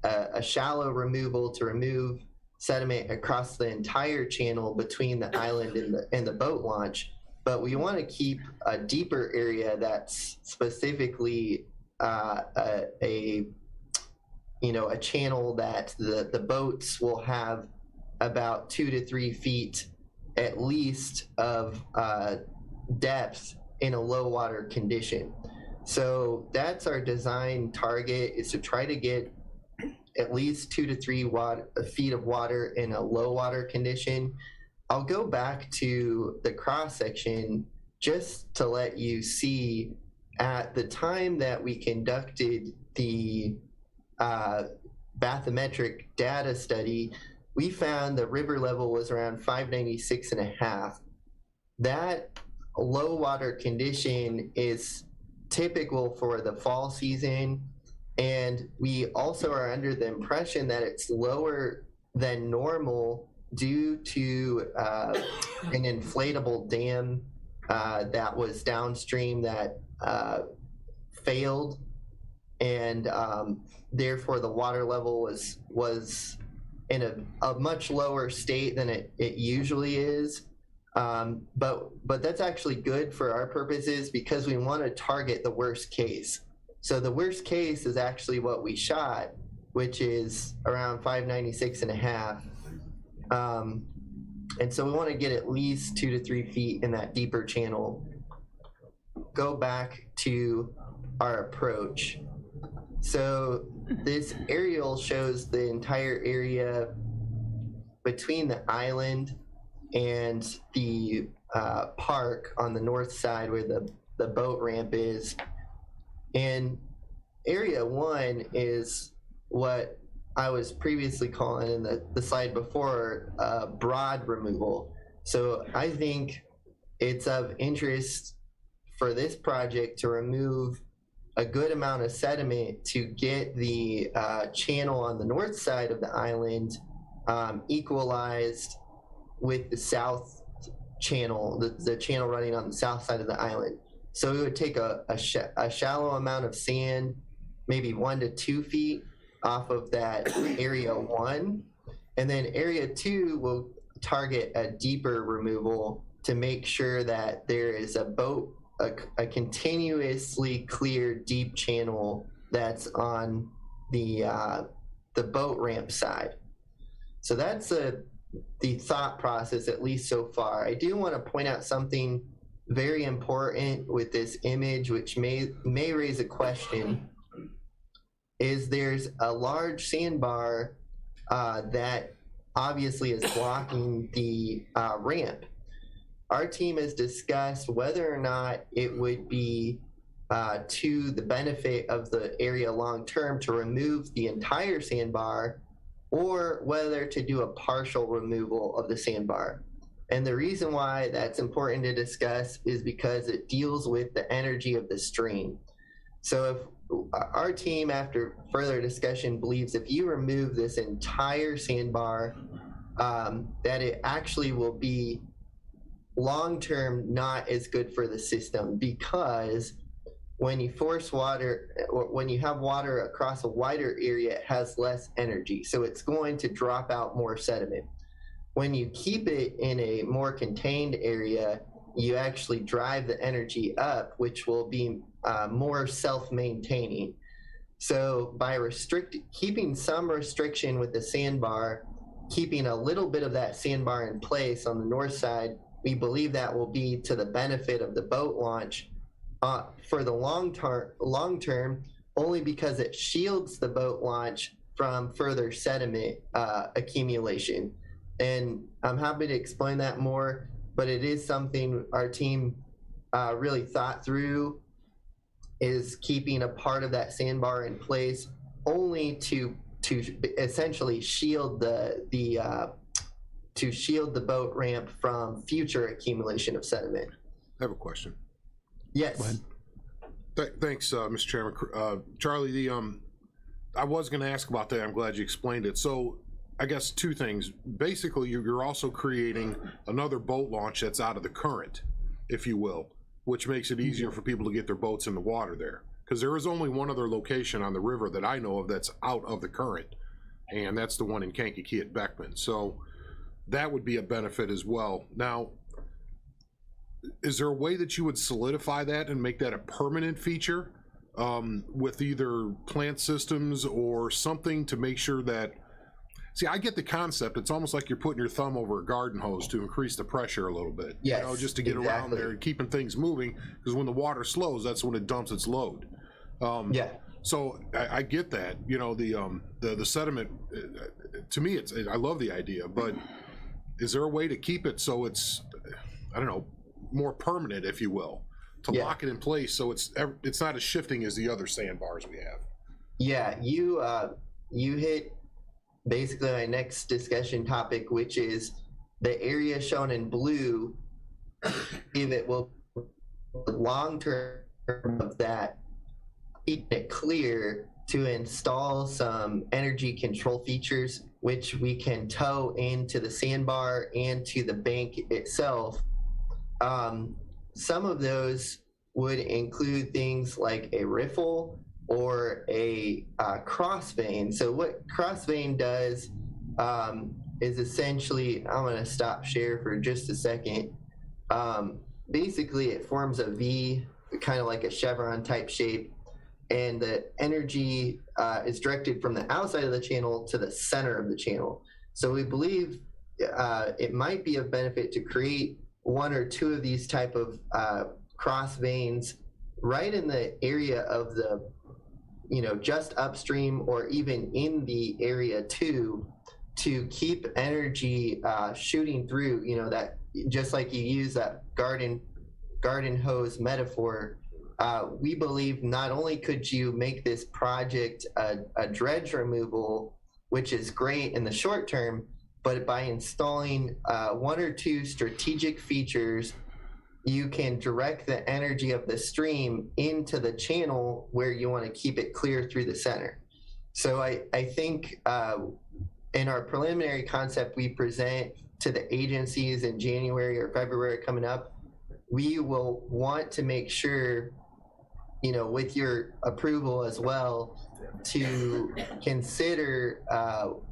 a shallow removal to remove sediment across the entire channel between the island and the boat launch, but we want to keep a deeper area that's specifically a channel that the boats will have about 2 to 3 feet at least of depth in a low water condition. So that's our design target, is to try to get at least 2 to 3 feet of water in a low water condition. I'll go back to the cross section just to let you see at the time that we conducted the bathymetric data study, we found the river level was around 596.5. That low water condition is typical for the fall season, and we also are under the impression that it's lower than normal due to an inflatable dam that was downstream that failed, and therefore the water level was in a much lower state than it usually is. But that's actually good for our purposes because we want to target the worst case. So the worst case is actually what we shot, which is around 596.5. And so we want to get at least 2 to 3 feet in that deeper channel. Go back to our approach. So this aerial shows the entire area between the island and the park on the north side where the boat ramp is. And area 1 is what I was previously calling in the slide before broad removal. So I think it's of interest for this project to remove a good amount of sediment to get the channel on the north side of the island equalized with the south channel, the channel running on the south side of the island. So it would take a shallow amount of sand, maybe 1 to 2 feet off of that area 1. And then area 2 will target a deeper removal to make sure that there is a continuously clear deep channel that's on the boat ramp side. So that's the thought process, at least so far. I do want to point out something very important with this image, which may raise a question, is there's a large sandbar that obviously is blocking the ramp. Our team has discussed whether or not it would be to the benefit of the area long term to remove the entire sandbar, or whether to do a partial removal of the sandbar. And the reason why that's important to discuss is because it deals with the energy of the stream. So if our team, after further discussion, believes if you remove this entire sandbar, that it actually will be long-term not as good for the system, because when you force water, when you have water across a wider area, it has less energy. So it's going to drop out more sediment. When you keep it in a more contained area, you actually drive the energy up, which will be more self-maintaining. So by keeping some restriction with the sandbar, keeping a little bit of that sandbar in place on the north side, we believe that will be to the benefit of the boat launch for the long term, only because it shields the boat launch from further sediment accumulation. And I'm happy to explain that more, but it is something our team really thought through, is keeping a part of that sandbar in place only to essentially shield the boat ramp from future accumulation of sediment. I have a question. Yes. Go ahead. Thanks, Mr. Chairman. Charlie, I was going to ask about that. I'm glad you explained it. So I guess 2 things. Basically, you're also creating another boat launch that's out of the current, if you will, which makes it easier for people to get their boats in the water there. Because there is only one other location on the river that I know of that's out of the current, and that's the one in Kankakee at Beckman. So that would be a benefit as well. Now, is there a way that you would solidify that and make that a permanent feature with either plant systems or something to make sure that, see, I get the concept. It's almost like you're putting your thumb over a garden hose to increase the pressure a little bit. Yes, you know, just to get around there and keeping things moving, because when the water slows, that's when it dumps its load. Yeah. So I get that. You know, the sediment, to me, I love the idea, but is there a way to keep it so it's, I don't know, more permanent, if you will, to lock it in place so it's not as shifting as the other sandbars we have? Yeah, you hit basically my next discussion topic, which is the area shown in blue. If it will long term of that, keep it clear to install some energy control features, which we can tow into the sandbar and to the bank itself. Some of those would include things like a riffle or a crossvane. So what crossvane does is essentially, I'm going to stop share for just a second. Basically, it forms a V, kind of like a chevron type shape. and the energy is directed from the outside of the channel to the center of the channel. So we believe it might be of benefit to create one or two of these type of cross veins right in the area of the, just upstream or even in the area too, to keep energy shooting through, that just like you use that garden hose metaphor. We believe not only could you make this project a dredge removal, which is great in the short term, but by installing one or two strategic features, you can direct the energy of the stream into the channel where you want to keep it clear through the center. So I think in our preliminary concept we present to the agencies in January or February coming up, we will want to make sure, with your approval as well, to consider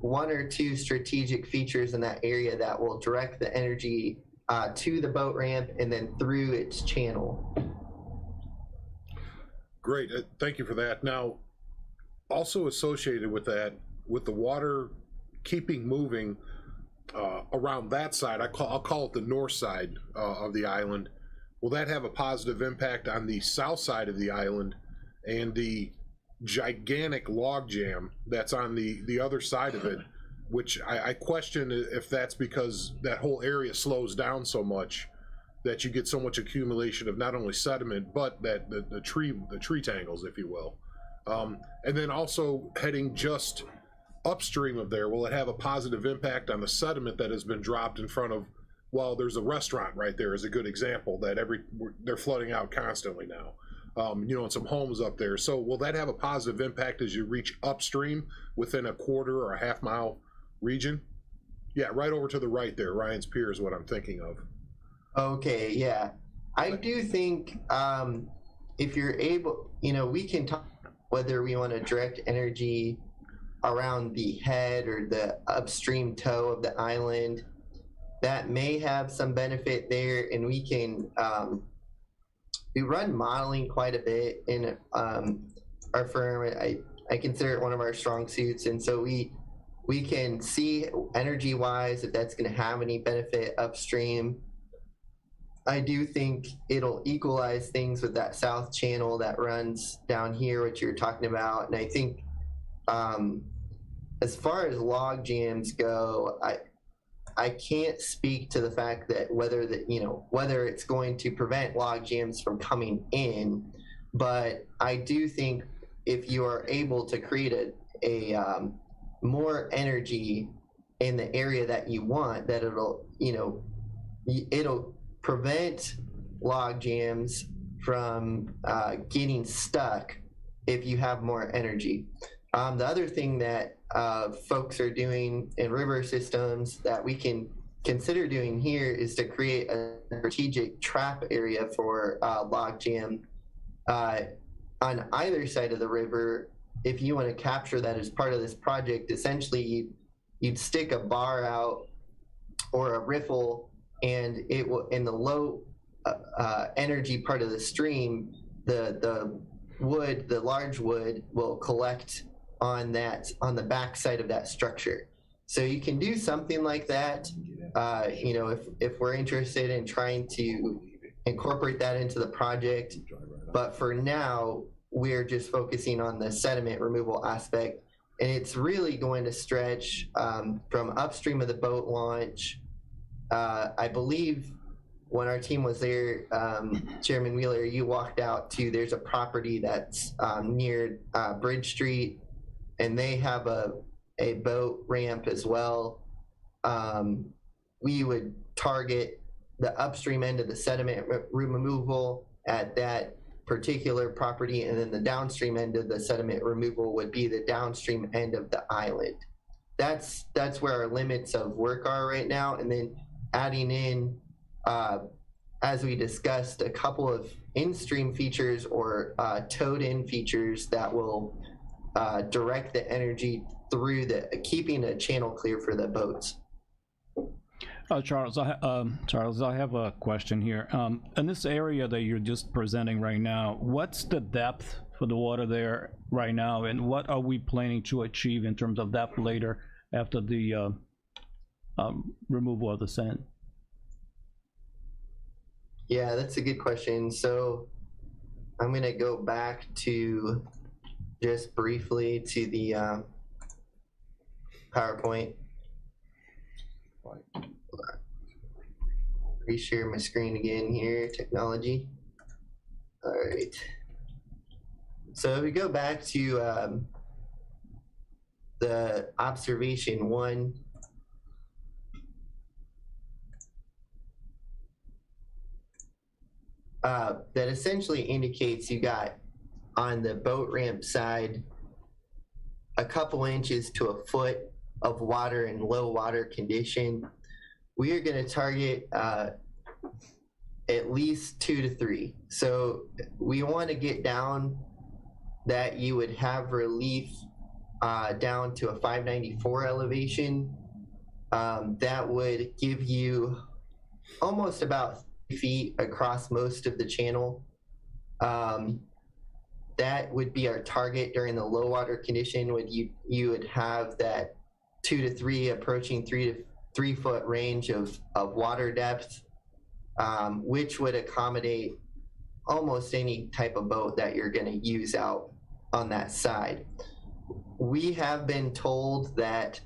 one or two strategic features in that area that will direct the energy to the boat ramp and then through its channel. Great, thank you for that. Now, also associated with that, with the water keeping moving around that side, I'll call it the north side of the island, will that have a positive impact on the south side of the island and the gigantic log jam that's on the other side of it, which I question if that's because that whole area slows down so much that you get so much accumulation of not only sediment but that the tree tangles, if you will. And then also heading just upstream of there, will it have a positive impact on the sediment that has been dropped in front of, well, there's a restaurant right there is a good example that they're flooding out constantly now. And some homes up there. So will that have a positive impact as you reach upstream within a quarter or a half mile region? Yeah, right over to the right there. Ryan's Pier is what I'm thinking of. Okay, yeah. I do think if you're able, we can talk whether we want to direct energy around the head or the upstream toe of the island. That may have some benefit there, and we can we run modeling quite a bit in our firm. I consider it one of our strong suits, and so we can see energy wise if that's going to have any benefit upstream. I do think it'll equalize things with that south channel that runs down here, which you're talking about. And I think as far as log jams go, I can't speak to the fact that whether it's going to prevent log jams from coming in, but I do think if you are able to create a more energy in the area that you want, that it'll prevent log jams from getting stuck if you have more energy. The other thing that folks are doing in river systems that we can consider doing here is to create a strategic trap area for log jam on either side of the river. If you want to capture that as part of this project, essentially you'd stick a bar out or a riffle, and it will, in the low energy part of the stream, the large wood will collect on the back side of that structure. So you can do something like that. If we're interested in trying to incorporate that into the project, but for now we're just focusing on the sediment removal aspect, and it's really going to stretch from upstream of the boat launch. I believe when our team was there, Chairman Wheeler, you walked out to, there's a property that's near Bridge Street, and they have a boat ramp as well. We would target the upstream end of the sediment removal at that particular property, and then the downstream end of the sediment removal would be the downstream end of the island. That's where our limits of work are right now, and then adding in, as we discussed, a couple of in-stream features or towed-in features that will direct the energy through keeping a channel clear for the boats. Charles, I have a question here. In this area that you're just presenting right now, what's the depth for the water there right now, and what are we planning to achieve in terms of that later after the removal of the sand? Yeah, that's a good question. So I'm gonna go back to just briefly to the PowerPoint. Reshare my screen again here, technology. All right. So if we go back to the observation 1, that essentially indicates you got on the boat ramp side a couple inches to a foot of water in low water condition. We are going to target at least 2 to 3. So we want to get down that you would have relief down to a 594 elevation. That would give you almost about 3 feet across most of the channel. That would be our target during the low water condition. When you would have that 2 to 3 approaching 3 foot range of water depth, which would accommodate almost any type of boat that you're going to use out on that side. We have been told that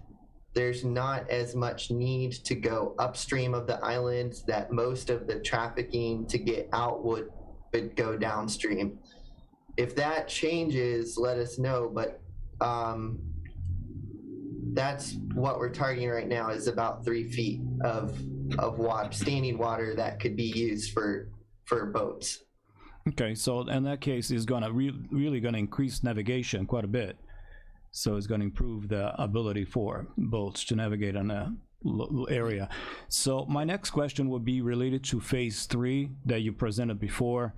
there's not as much need to go upstream of the islands, that most of the trafficking to get out would go downstream. If that changes, let us know, but that's what we're targeting right now, is about 3 feet of water, standing water that could be used for boats. Okay, so in that case, it's gonna really gonna increase navigation quite a bit. So it's gonna improve the ability for boats to navigate on a area. So my next question would be related to phase 3 that you presented before.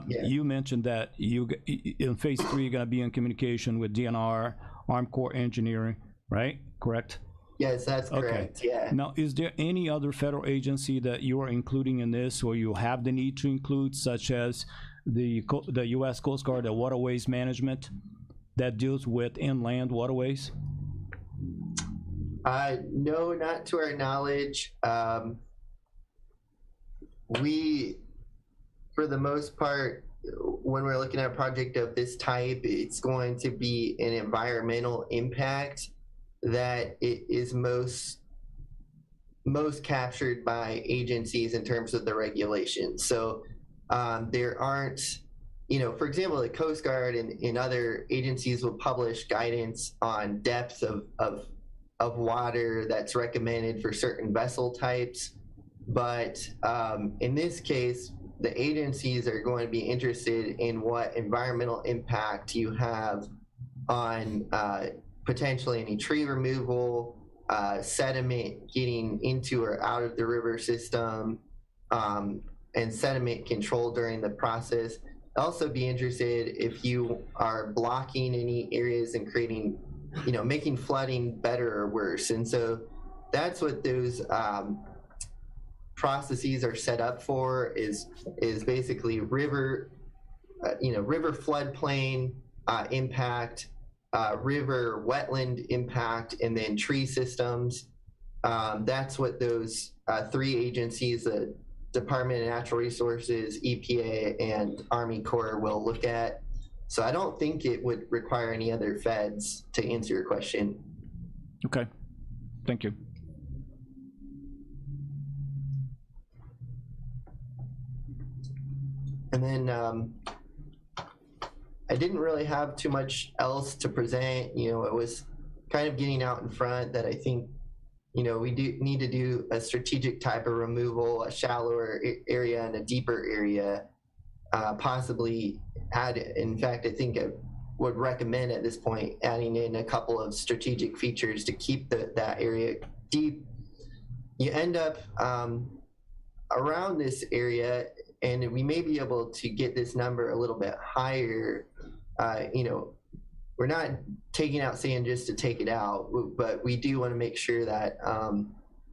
You mentioned that in phase 3 you're gonna be in communication with DNR, Armed Corps Engineering, right? Correct? Yes, that's correct. Okay. Yeah. Now, is there any other federal agency that you are including in this, or you have the need to include, such as the U.S. Coast Guard, the Waterways Management, that deals with inland waterways? No, not to our knowledge. We, for the most part, when we're looking at a project of this type, it's going to be an environmental impact that it is most captured by agencies in terms of the regulations. So there aren't, for example, the Coast Guard and other agencies will publish guidance on depth of water that's recommended for certain vessel types. But in this case, the agencies are going to be interested in what environmental impact you have on potentially any tree removal, sediment getting into or out of the river system, and sediment control during the process. Also be interested if you are blocking any areas and creating, making flooding better or worse. And so that's what those processes are set up for, is basically river floodplain impact, river wetland impact, and then tree systems. That's what those 3 agencies, the Department of Natural Resources, EPA, and Army Corps, will look at. So I don't think it would require any other feds, to answer your question. Okay, thank you. And then I didn't really have too much else to present. It was kind of getting out in front that I think, we do need to do a strategic type of removal, a shallower area and a deeper area, possibly add, in fact, I think I would recommend at this point adding in a couple of strategic features to keep that area deep. You end up around this area, and we may be able to get this number a little bit higher. We're not taking out sand just to take it out, but we do want to make sure that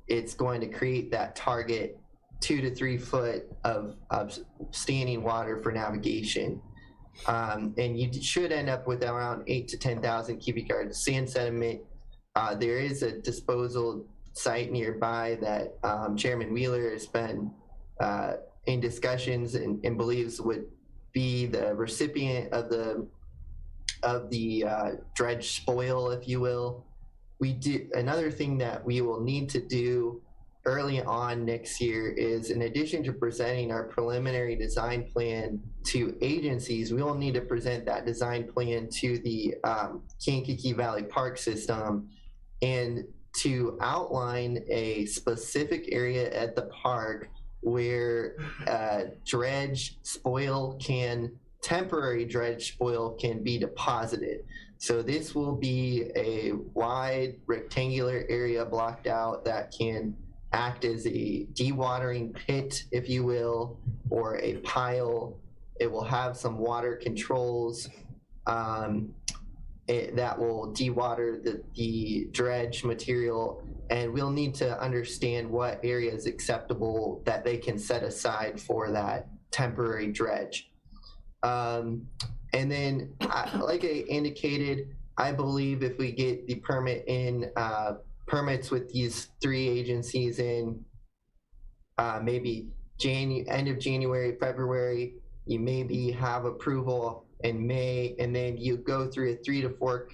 it's going to create that target 2 to 3 foot of standing water for navigation. And you should end up with around 8 to 10,000 cubic yards of sand sediment. There is a disposal site nearby that Chairman Wheeler has been in discussions and believes would be the recipient of the dredge spoil, if you will. Another thing that we will need to do early on next year is, in addition to presenting our preliminary design plan to agencies, we will need to present that design plan to the Kankakee Valley Park System and to outline a specific area at the park where temporary dredge spoil can be deposited. So this will be a wide rectangular area blocked out that can act as a dewatering pit, if you will, or a pile. It will have some water controls that will dewater the dredge material, and we'll need to understand what area is acceptable that they can set aside for that temporary dredge. And then, like I indicated, I believe if we get the permits with these 3 agencies in maybe end of January, February, you maybe have approval in May, and then you go through a 3 to 4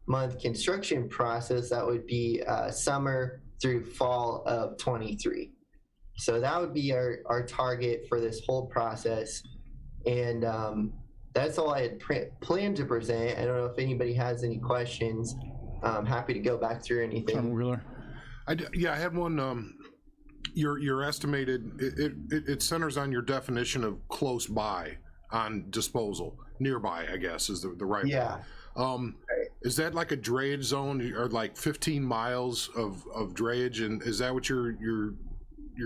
month construction process. That would be summer through fall of 23. So that would be our target for this whole process. And that's all I had planned to present. I don't know if anybody has any questions. I'm happy to go back through anything. Wheeler. I had one. Your estimated, it centers on your definition of close by on disposal. Nearby, I guess, is the right Yeah. one. Is that like a drayage zone, or like 15 miles of drayage? And is that what you're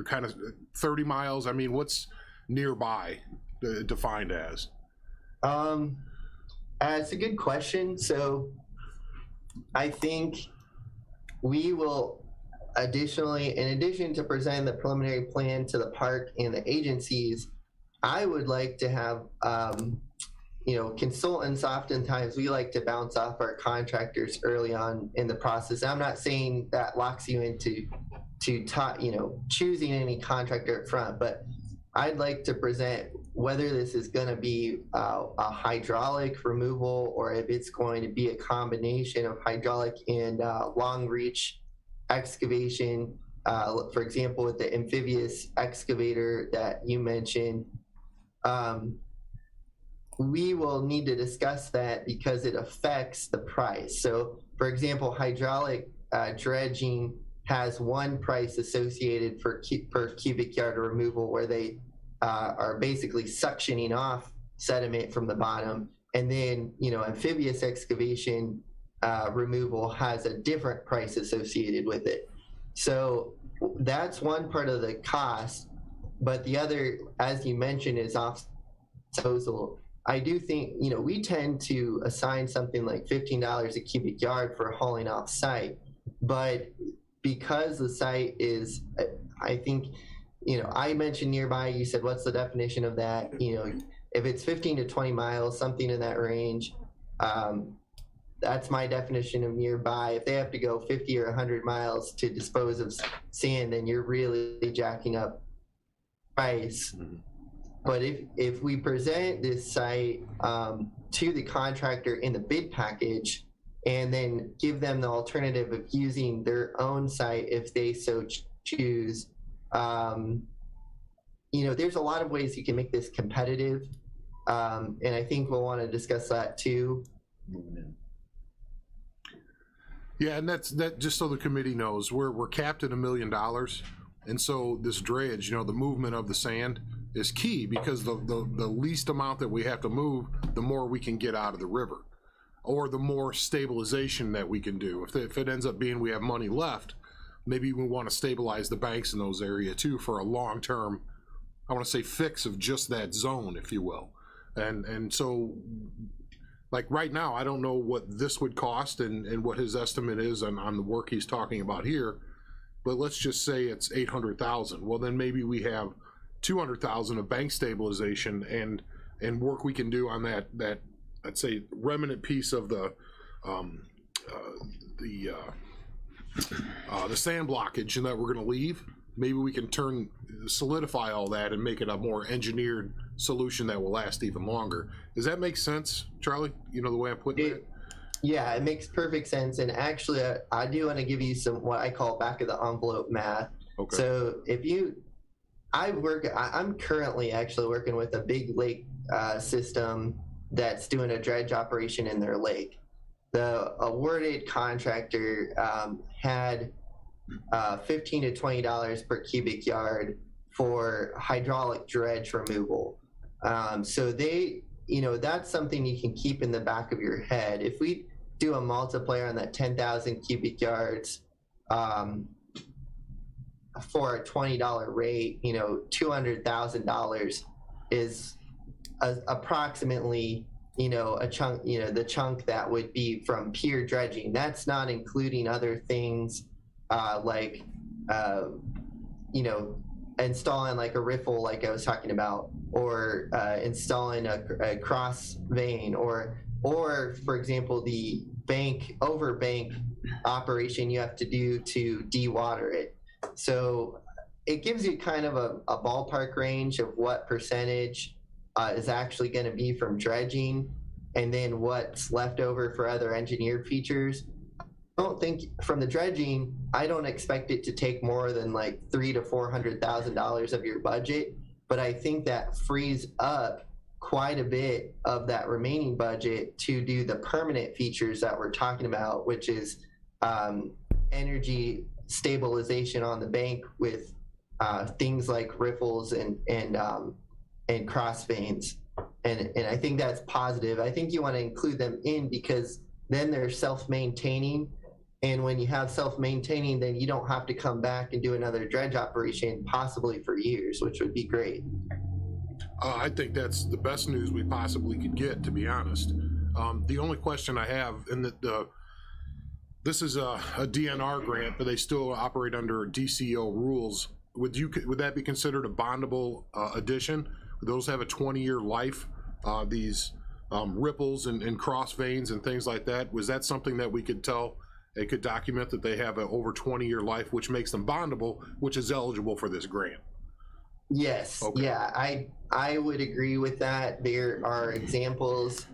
kind of 30 miles? I mean, what's nearby defined as? It's a good question. So I think we will additionally, in addition to presenting the preliminary plan to the park and the agencies, I would like to have, consultants, oftentimes we like to bounce off our contractors early on in the process. I'm not saying that locks you into choosing any contractor up front, but I'd like to present whether this is going to be a hydraulic removal or if it's going to be a combination of hydraulic and long reach excavation. For example, with the amphibious excavator that you mentioned, we will need to discuss that because it affects the price. So, for example, hydraulic dredging has one price associated per cubic yard of removal, where they are basically suctioning off sediment from the bottom. And then, amphibious excavation removal has a different price associated with it. So that's one part of the cost. But the other, as you mentioned, is off disposal. I do think, we tend to assign something like $15 a cubic yard for hauling off site. But because the site is, I think, I mentioned nearby, you said, what's the definition of that? If it's 15 to 20 miles, something in that range, that's my definition of nearby. If they have to go 50 or 100 miles to dispose of sand, then you're really jacking up price. Mm-hmm. But if we present this site to the contractor in the bid package and then give them the alternative of using their own site if they so choose, there's a lot of ways you can make this competitive. And I think we'll want to discuss that too. Yeah, and that's just so the committee knows, we're capped at $1 million. And so this dredge, the movement of the sand is key, because the least amount that we have to move, the more we can get out of the river, or the more stabilization that we can do. If it ends up being we have money left, maybe we want to stabilize the banks in those areas too for a long-term, I want to say, fix of just that zone, if you will. And so, like right now, I don't know what this would cost and what his estimate is on the work he's talking about here, but let's just say it's $800,000. Well, then maybe we have $200,000 of bank stabilization and work we can do on that I'd say remnant piece of the sand blockage and that we're going to leave. Maybe we can solidify all that and make it a more engineered solution that will last even longer. Does that make sense, Charlie? You know the way I'm putting it? Yeah, it makes perfect sense. And actually, I do want to give you some what I call back of the envelope math. Okay. So I'm currently actually working with a big lake system that's doing a dredge operation in their lake. The awarded contractor had $15 to $20 per cubic yard for hydraulic dredge removal. So that's something you can keep in the back of your head. If we do a multiplier on that 10,000 cubic yards for a $20 rate, $200,000 is approximately a chunk, the chunk that would be from pure dredging. That's not including other things like installing like a riffle like I was talking about, or installing a cross vein, or for example the over bank operation you have to do to dewater it. So it gives you kind of a ballpark range of what percentage is actually going to be from dredging, and then what's left over for other engineered features. I don't think from the dredging, I don't expect it to take more than like $300,000 to $400,000 of your budget, but I think that frees up quite a bit of that remaining budget to do the permanent features that we're talking about, which is energy stabilization on the bank with things like riffles and cross veins. And I think that's positive. I think you want to include them in because then they're self-maintaining. And when you have self-maintaining, then you don't have to come back and do another dredge operation, possibly for years, which would be great. I think that's the best news we possibly could get, to be honest. The only question I have, and this is a DNR grant, but they still operate under DCO rules. Would that be considered a bondable addition? Would those have a 20-year life? These ripples and cross veins and things like that. Was that something that we could tell? They could document that they have an over 20-year life, which makes them bondable, which is eligible for this grant. Yes. Okay. Yeah, I would agree with that. There are examples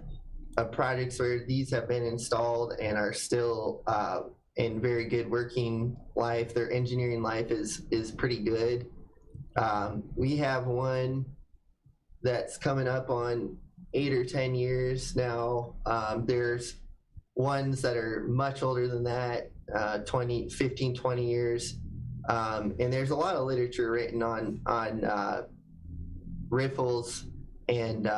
of projects where these have been installed and are still in very good working life. Their engineering life is pretty good. We have one that's coming up on 8 or 10 years now. There's ones that are much older than that, 15, 20 years. And there's a lot of literature written on riffles and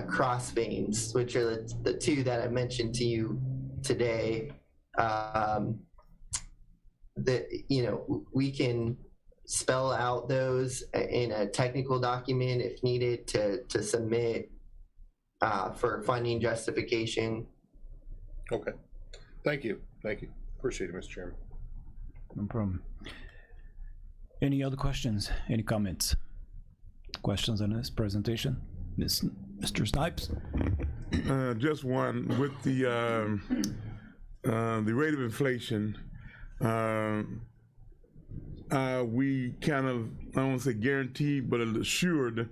cross veins, which are the two that I mentioned to you today. We can spell out those in a technical document if needed to submit for funding justification. Okay. Thank you. Appreciate it, Mr. Chairman. No problem. Any other questions? Any comments? Questions on this presentation? Mr. Snipes? Just one. With the rate of inflation, we kind of, I don't want to say guaranteed, but assured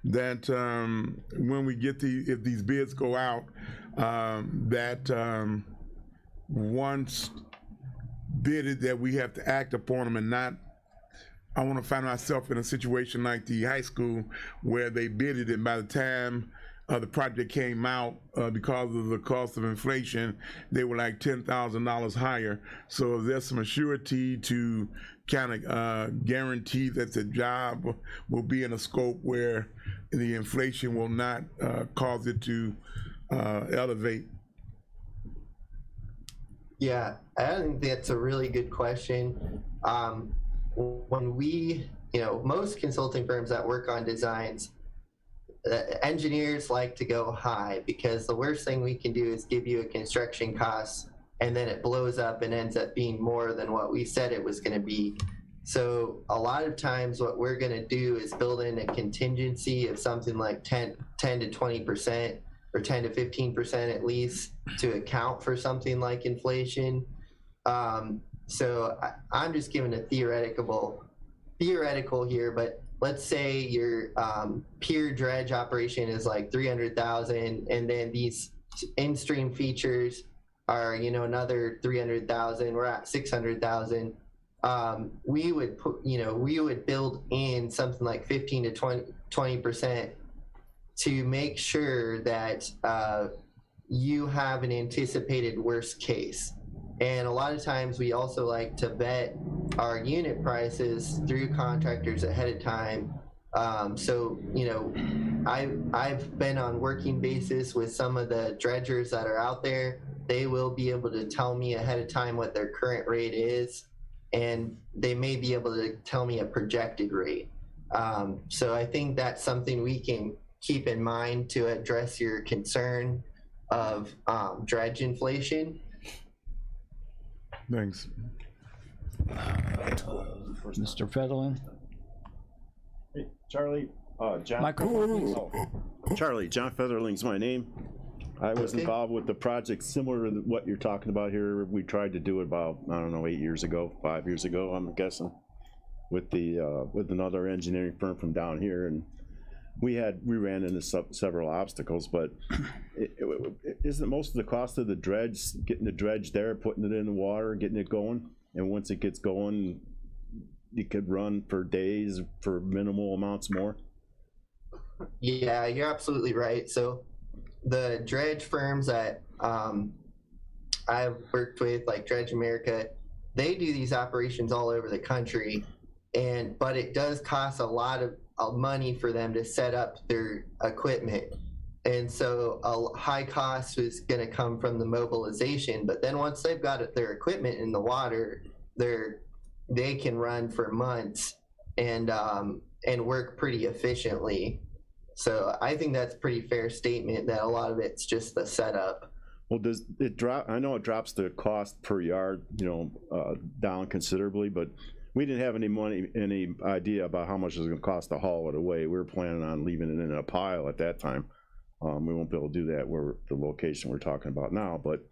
that when we get if these bids go out, that once bidded, that we have to act upon them and not. I want to find myself in a situation like the high school where they bidded it, by the time the project came out, because of the cost of inflation, they were like $10,000 higher. So there's some surety to kind of guarantee that the job will be in a scope where the inflation will not cause it to elevate. Yeah, I think that's a really good question. When we, most consulting firms that work on designs, engineers like to go high, because the worst thing we can do is give you a construction cost and then it blows up and ends up being more than what we said it was going to be. So a lot of times what we're going to do is build in a contingency of something like 10 to 20% or 10 to 15% at least to account for something like inflation. So I'm just giving a theoretical here, but let's say your pier dredge operation is like 300,000, and then these in-stream features are, you know, another 300,000. We're at 600,000. We would put, you know, we would build in something like 15 to 20% to make sure that you have an anticipated worst case. And a lot of times we also like to vet our unit prices through contractors ahead of time. So, you know, I've been on working basis with some of the dredgers that are out there. They will be able to tell me ahead of time what their current rate is, and they may be able to tell me a projected rate. So I think that's something we can keep in mind to address your concern of dredge inflation. Thanks. Mr. Fetterland? Hey, Charlie, John. Microphone, please. Charlie, John Featherling's my name. I was Okay. involved with the project similar to what you're talking about here. We tried to do it about, I don't know, 8 years ago, 5 years ago, I'm guessing, with the with another engineering firm from down here, and we ran into several obstacles. But isn't most of the cost of the dredge getting the dredge there, putting it in the water, getting it going, and once it gets going, you could run for days for minimal amounts more? Yeah, you're absolutely right. So the dredge firms that I've worked with, like Dredge America, they do these operations all over the country, but it does cost a lot of money for them to set up their equipment. And so a high cost is going to come from the mobilization, but then once they've got their equipment in the water, they can run for months and work pretty efficiently. So I think that's a pretty fair statement that a lot of it's just the setup. Well, does it drop? I know it drops the cost per yard, you know, down considerably, but we didn't have any idea about how much it was going to cost to haul it away. We were planning on leaving it in a pile at that time. We won't be able to do that where the location we're talking about now, but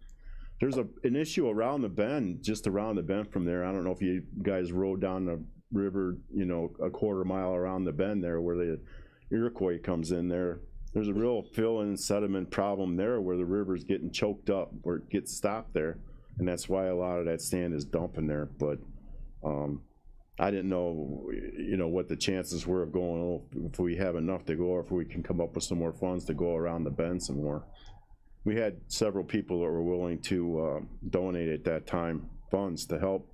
there's an issue around the bend, just around the bend from there. I don't know if you guys rode down the river, you know, a quarter mile around the bend there where the Iroquois comes in there. There's a real fill and sediment problem there where the river's getting choked up or it gets stopped there, and that's why a lot of that sand is dumping there. But I didn't know, you know, what the chances were of going, if we have enough to go, or if we can come up with some more funds to go around the bend some more. We had several people that were willing to donate at that time funds to help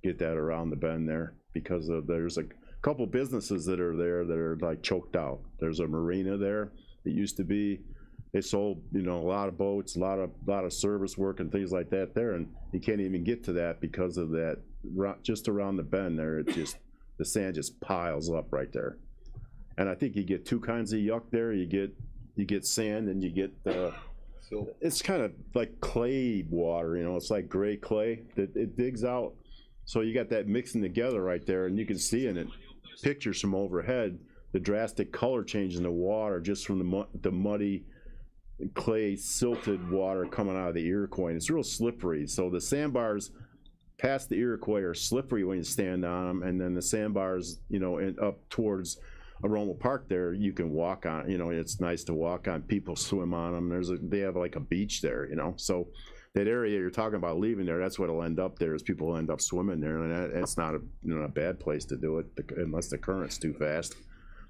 get that around the bend there, because there's a couple businesses that are there that are like choked out. There's a marina there that used to be, they sold, you know, a lot of boats, a lot of service work and things like that there, and you can't even get to that because of that. Just around the bend there, the sand just piles up right there. And I think you get two kinds of yuck there. You get sand, and you get it's kind of like clay water, you know. It's like gray clay that it digs out. So you got that mixing together right there, and you can see in it pictures from overhead the drastic color change in the water just from the muddy clay silted water coming out of the Iroquois. And it's real slippery. So the sandbars past the Iroquois are slippery when you stand on them, and then the sandbars, you know, up towards Aroma Park there, you can walk on. You know, it's nice to walk on. People swim on them. They have like a beach there, you know. So that area you're talking about leaving there, that's what'll end up there, is people will end up swimming there, and that's not a bad place to do it unless the current's too fast.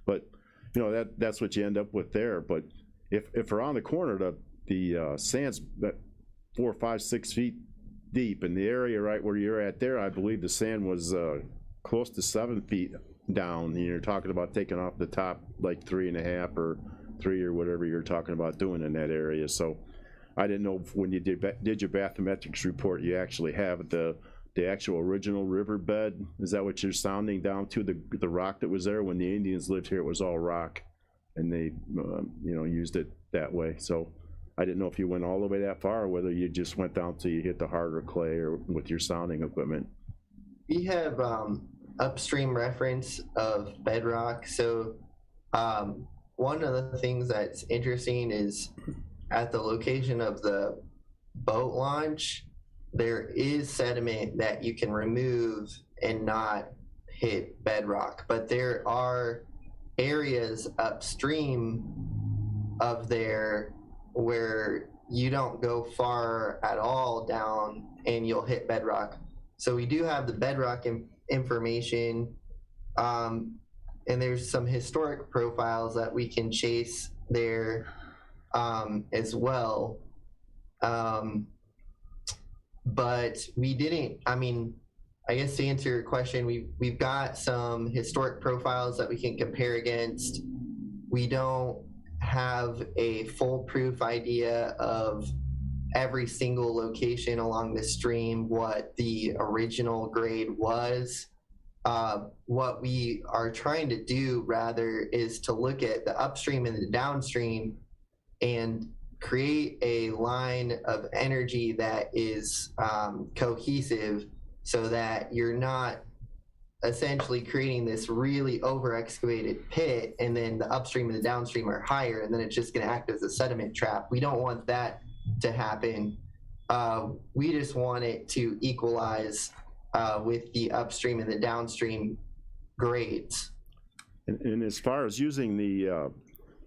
But you know, that's what you end up with there. But if around the corner the sand's 4, 5, 6 feet deep, in the area right where you're at there, I believe the sand was close to 7 feet down, and you're talking about taking off the top like 3.5 or 3 or whatever you're talking about doing in that area. So I didn't know if when you did your bathymetrics report, you actually have the actual original riverbed. Is that what you're sounding down to, the rock that was there? When the Indians lived here, it was all rock, and they you know, used it that way. So I didn't know if you went all the way that far, or whether you just went down till you hit the harder clay, or with your sounding equipment. We have upstream reference of bedrock. So one of the things that's interesting is at the location of the boat launch, there is sediment that you can remove and not hit bedrock, but there are areas upstream of there where you don't go far at all down and you'll hit bedrock. So we do have the bedrock information, and there's some historic profiles that we can chase there as well. But we didn't, I mean, I guess to answer your question, we've got some historic profiles that we can compare against. We don't have a foolproof idea of every single location along the stream, what the original grade was. What we are trying to do rather is to look at the upstream and the downstream and create a line of energy that is cohesive, so that you're not essentially creating this really over excavated pit and then the upstream and the downstream are higher and then it's just going to act as a sediment trap. We don't want that to happen. We just want it to equalize with the upstream and the downstream grades. And as far as using the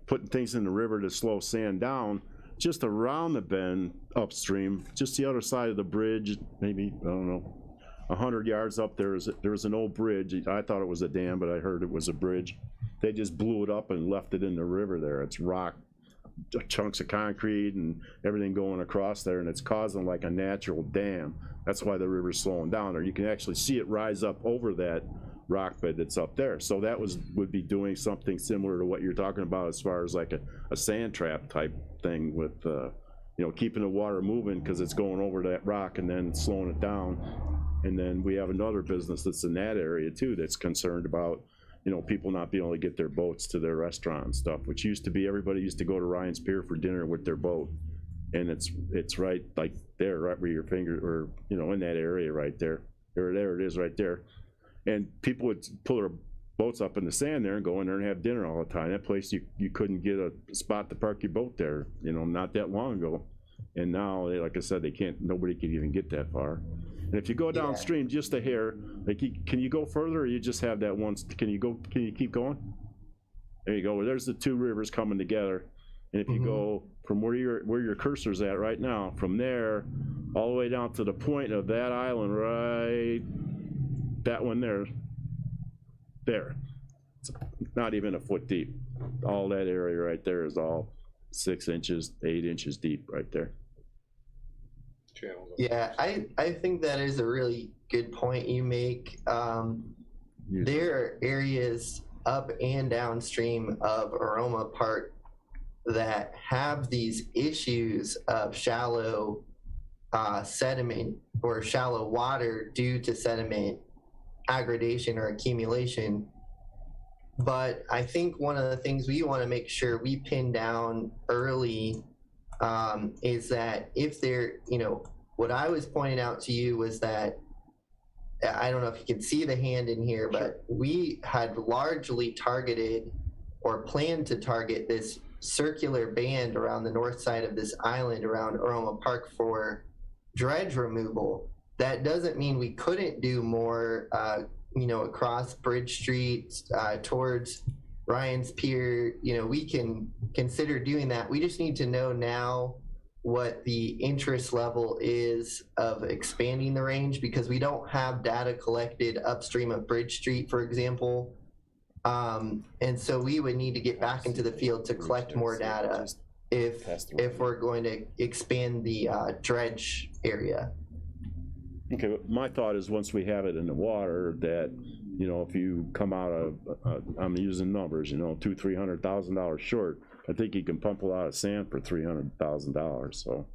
putting things in the river to slow sand down, just around the bend upstream, just the other side of the bridge, maybe, I don't know, 100 yards up there was an old bridge. I thought it was a dam, but I heard it was a bridge. They just blew it up and left it in the river there. It's rock, chunks of concrete and everything going across there, and it's causing like a natural dam. That's why the river's slowing down, or you can actually see it rise up over that rock bed that's up there. So that would be doing something similar to what you're talking about as far as like a sand trap type thing with you know, keeping the water moving because it's going over that rock and then slowing it down. And then we have another business that's in that area too that's concerned about, you know, people not being able to get their boats to their restaurant and stuff, which used to be everybody used to go to Ryan's Pier for dinner with their boat. And it's right like there, right where your finger, or, you know, in that area right there. There it is right there. And people would pull their boats up in the sand there and go in there and have dinner all the time. That place, you couldn't get a spot to park your boat there, you know, not that long ago. And now, like I said, nobody can even get that far. And if you go downstream just a hair, like can you go further, or you just have that once? Can you keep going? There you go. Well, there's the two rivers coming together. And if you go from where your cursor's at right now, from there all the way down to the point of that island, right, that one there, it's not even a foot deep. All that area right there is all 6 inches, 8 inches deep right there. Yeah, I think that is a really good point you make. There are areas up and downstream of Aroma Park that have these issues of shallow sediment or shallow water due to sediment aggradation or accumulation. But I think one of the things we want to make sure we pin down early is that if there, you know, what I was pointing out to you was that, I don't know if you can see the hand in here, but we had largely targeted or planned to target this circular band around the north side of this island around Aroma Park for dredge removal. That doesn't mean we couldn't do more, you know, across Bridge Street towards Ryan's Pier. You know, we can consider doing that. We just need to know now what the interest level is of expanding the range, because we don't have data collected upstream of Bridge Street, for example. And so we would need to get back into the field to collect more data if we're going to expand the dredge area. Okay, my thought is once we have it in the water, that, you know, if you come out of, I'm using numbers, you know, $200,000-$300,000 short, I think you can pump a lot of sand for $300,000. So,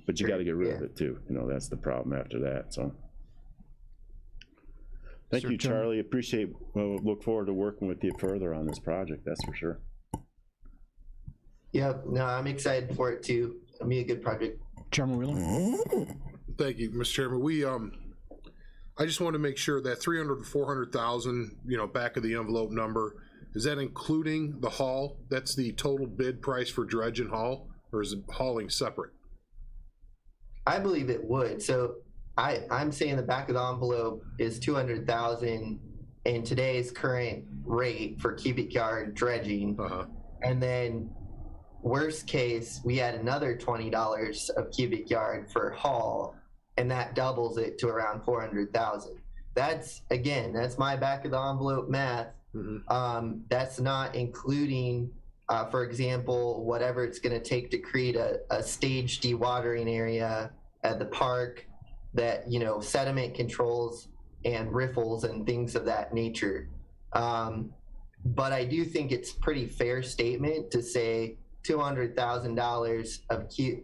but you got to get rid of it too. You know, that's the problem after that. So, thank you, Charlie. Appreciate. Look forward to working with you further on this project. That's for sure. Yep. No, I'm excited for it too. It'll be a good project. Chairman Wheeler? Thank you, Mr. Chairman. We I just want to make sure that 300 to 400,000, you know, back of the envelope number, is that including the haul? That's the total bid price for dredge and haul, or is it hauling separate? I believe it would. So I'm saying the back of the envelope is 200,000 in today's current rate for cubic yard dredging. And then worst case, we add another $20 of cubic yard for haul, and that doubles it to around 400,000. That's, again, that's my back of the envelope math. That's not including, for example, whatever it's going to take to create a staged dewatering area at the park that, you know, sediment controls and riffles and things of that nature. But I do think it's pretty fair statement to say $200,000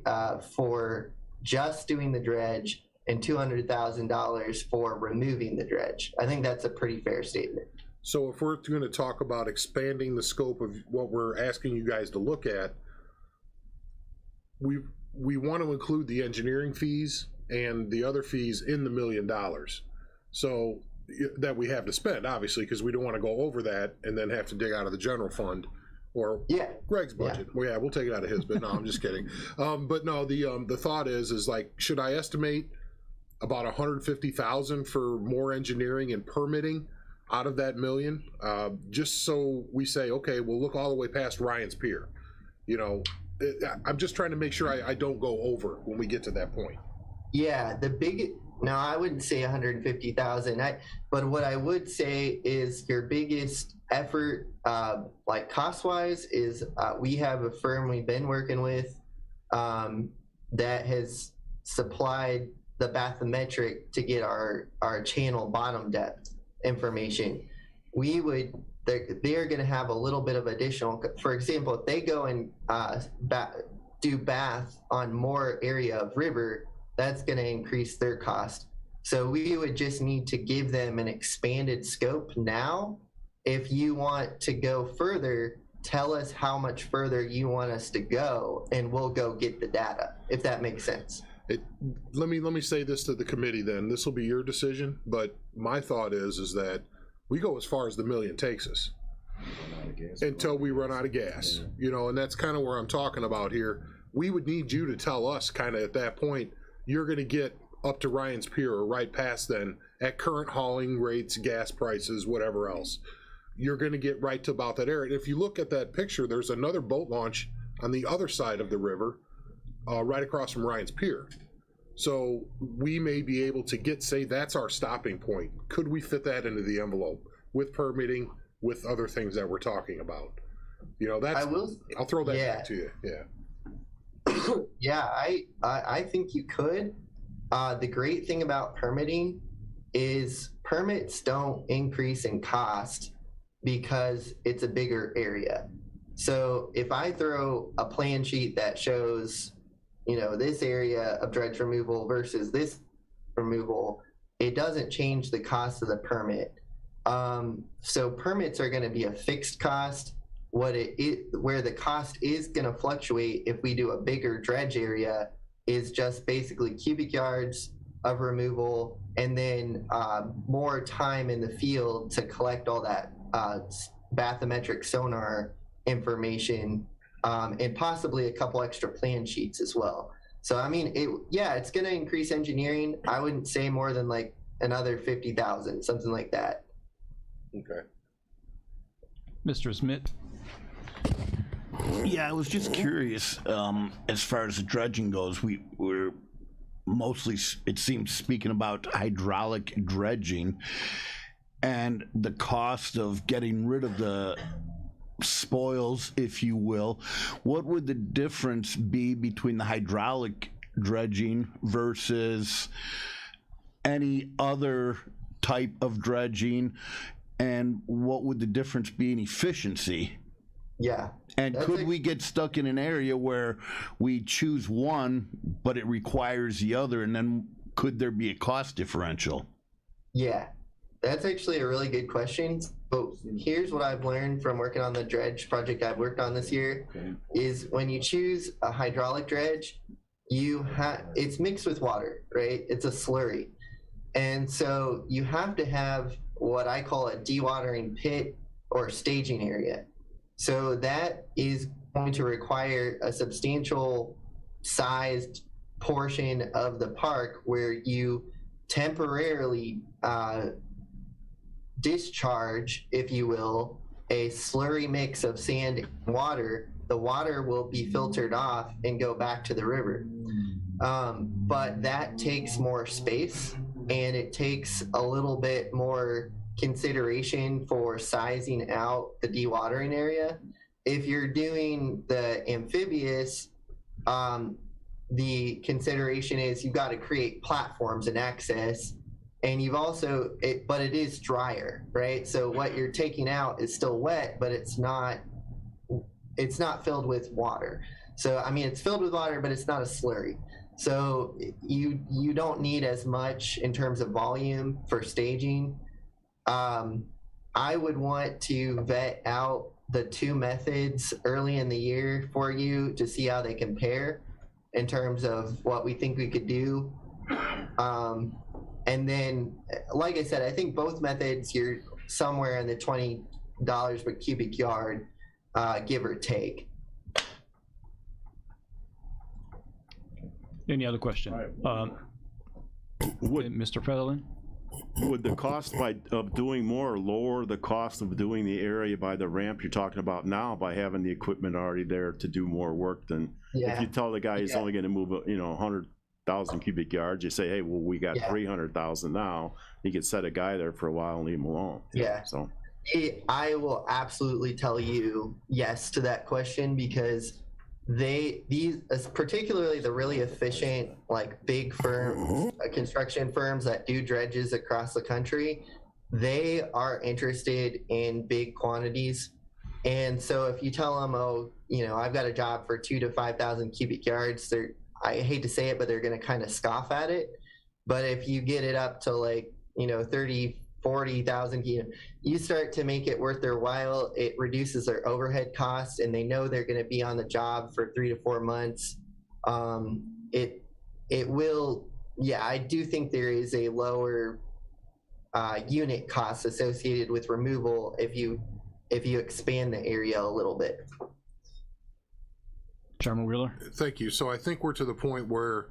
of for just doing the dredge and $200,000 for removing the dredge. I think that's a pretty fair statement. So if we're going to talk about expanding the scope of what we're asking you guys to look at, we want to include the engineering fees and the other fees in the $1 million. So that we have to spend, obviously, because we don't want to go over that and then have to dig out of the general fund or Greg's budget. Well, yeah, we'll take it out of his, but no, I'm just kidding. But no, the thought is like, should I estimate about 150,000 for more engineering and permitting out of that $1 million? Just so we say, okay, we'll look all the way past Ryan's Pier. You know, I'm just trying to make sure I don't go over when we get to that point. Yeah, now I wouldn't say 150,000. But what I would say is your biggest effort, like cost-wise, is we have a firm we've been working with that has supplied the bathymetric to get our channel bottom depth information. They're going to have a little bit of additional. For example, if they go and do bath on more area of river, that's going to increase their cost. So we would just need to give them an expanded scope now. If you want to go further, tell us how much further you want us to go, and we'll go get the data, if that makes sense. Let me say this to the committee then. This will be your decision, but my thought is that we go as far as the $1 million takes us until we run out of gas. You know, and that's kind of where I'm talking about here. We would need you to tell us kind of at that point, you're going to get up to Ryan's Pier or right past then at current hauling rates, gas prices, whatever else. You're going to get right to about that area. And if you look at that picture, there's another boat launch on the other side of the river, right across from Ryan's Pier. So we may be able to say that's our stopping point. Could we fit that into the envelope with permitting, with other things that we're talking about? You know, I'll throw that back to you. Yeah. Yeah, I think you could. The great thing about permitting is permits don't increase in cost because it's a bigger area. So if I throw a plan sheet that shows, you know, this area of dredge removal versus this removal, it doesn't change the cost of the permit. So permits are going to be a fixed cost. Where the cost is going to fluctuate if we do a bigger dredge area is just basically cubic yards of removal and then more time in the field to collect all that bathymetric sonar information and possibly a couple extra plan sheets as well. So, I mean, it's going to increase engineering. I wouldn't say more than like another 50,000, something like that. Okay. Mr. Smith? Yeah, I was just curious, as far as the dredging goes, we're mostly, it seems, speaking about hydraulic dredging and the cost of getting rid of the spoils, if you will. What would the difference be between the hydraulic dredging versus any other type of dredging, and what would the difference be in efficiency? Yeah. And could we get stuck in an area where we choose one, but it requires the other, and then could there be a cost differential? Yeah, that's actually a really good question. But here's what I've learned from working on the dredge project I've worked on this year, is when you choose a hydraulic dredge, it's mixed with water, right? It's a slurry. And so you have to have what I call a dewatering pit or staging area. So that is going to require a substantial sized portion of the park where you temporarily discharge, if you will, a slurry mix of sand and water. The water will be filtered off and go back to the river. But that takes more space, and it takes a little bit more consideration for sizing out the dewatering area. If you're doing the amphibious, the consideration is you've got to create platforms and access, and you've also, but it is drier, right? So what you're taking out is still wet, but it's not filled with water. So, I mean, it's filled with water, but it's not a slurry. So you don't need as much in terms of volume for staging. I would want to vet out the two methods early in the year for you to see how they compare in terms of what we think we could do. And then, like I said, I think both methods, you're somewhere in the $20 per cubic yard, give or take. Any other question? Mr. Featherland? Would the cost of doing more lower the cost of doing the area by the ramp you're talking about now by having the equipment already there to do more work than if you tell the guy he's only going to move 100,000 cubic yards, you say, hey, well, we got 300,000 now. You could set a guy there for a while and leave him alone. So I will absolutely tell you yes to that question, because these particularly the really efficient, like big firms, construction firms that do dredges across the country, they are interested in big quantities. And so if you tell them, oh, I've got a job for 2,000 to 5,000 cubic yards, I hate to say it, but they're going to kind of scoff at it. But if you get it up to like 30, 40,000, you start to make it worth their while. It reduces their overhead costs, and they know they're going to be on the job for 3 to 4 months. It will, I do think there is a lower unit cost associated with removal if you expand the area a little bit. Chairman Wheeler? Thank you. So I think we're to the point where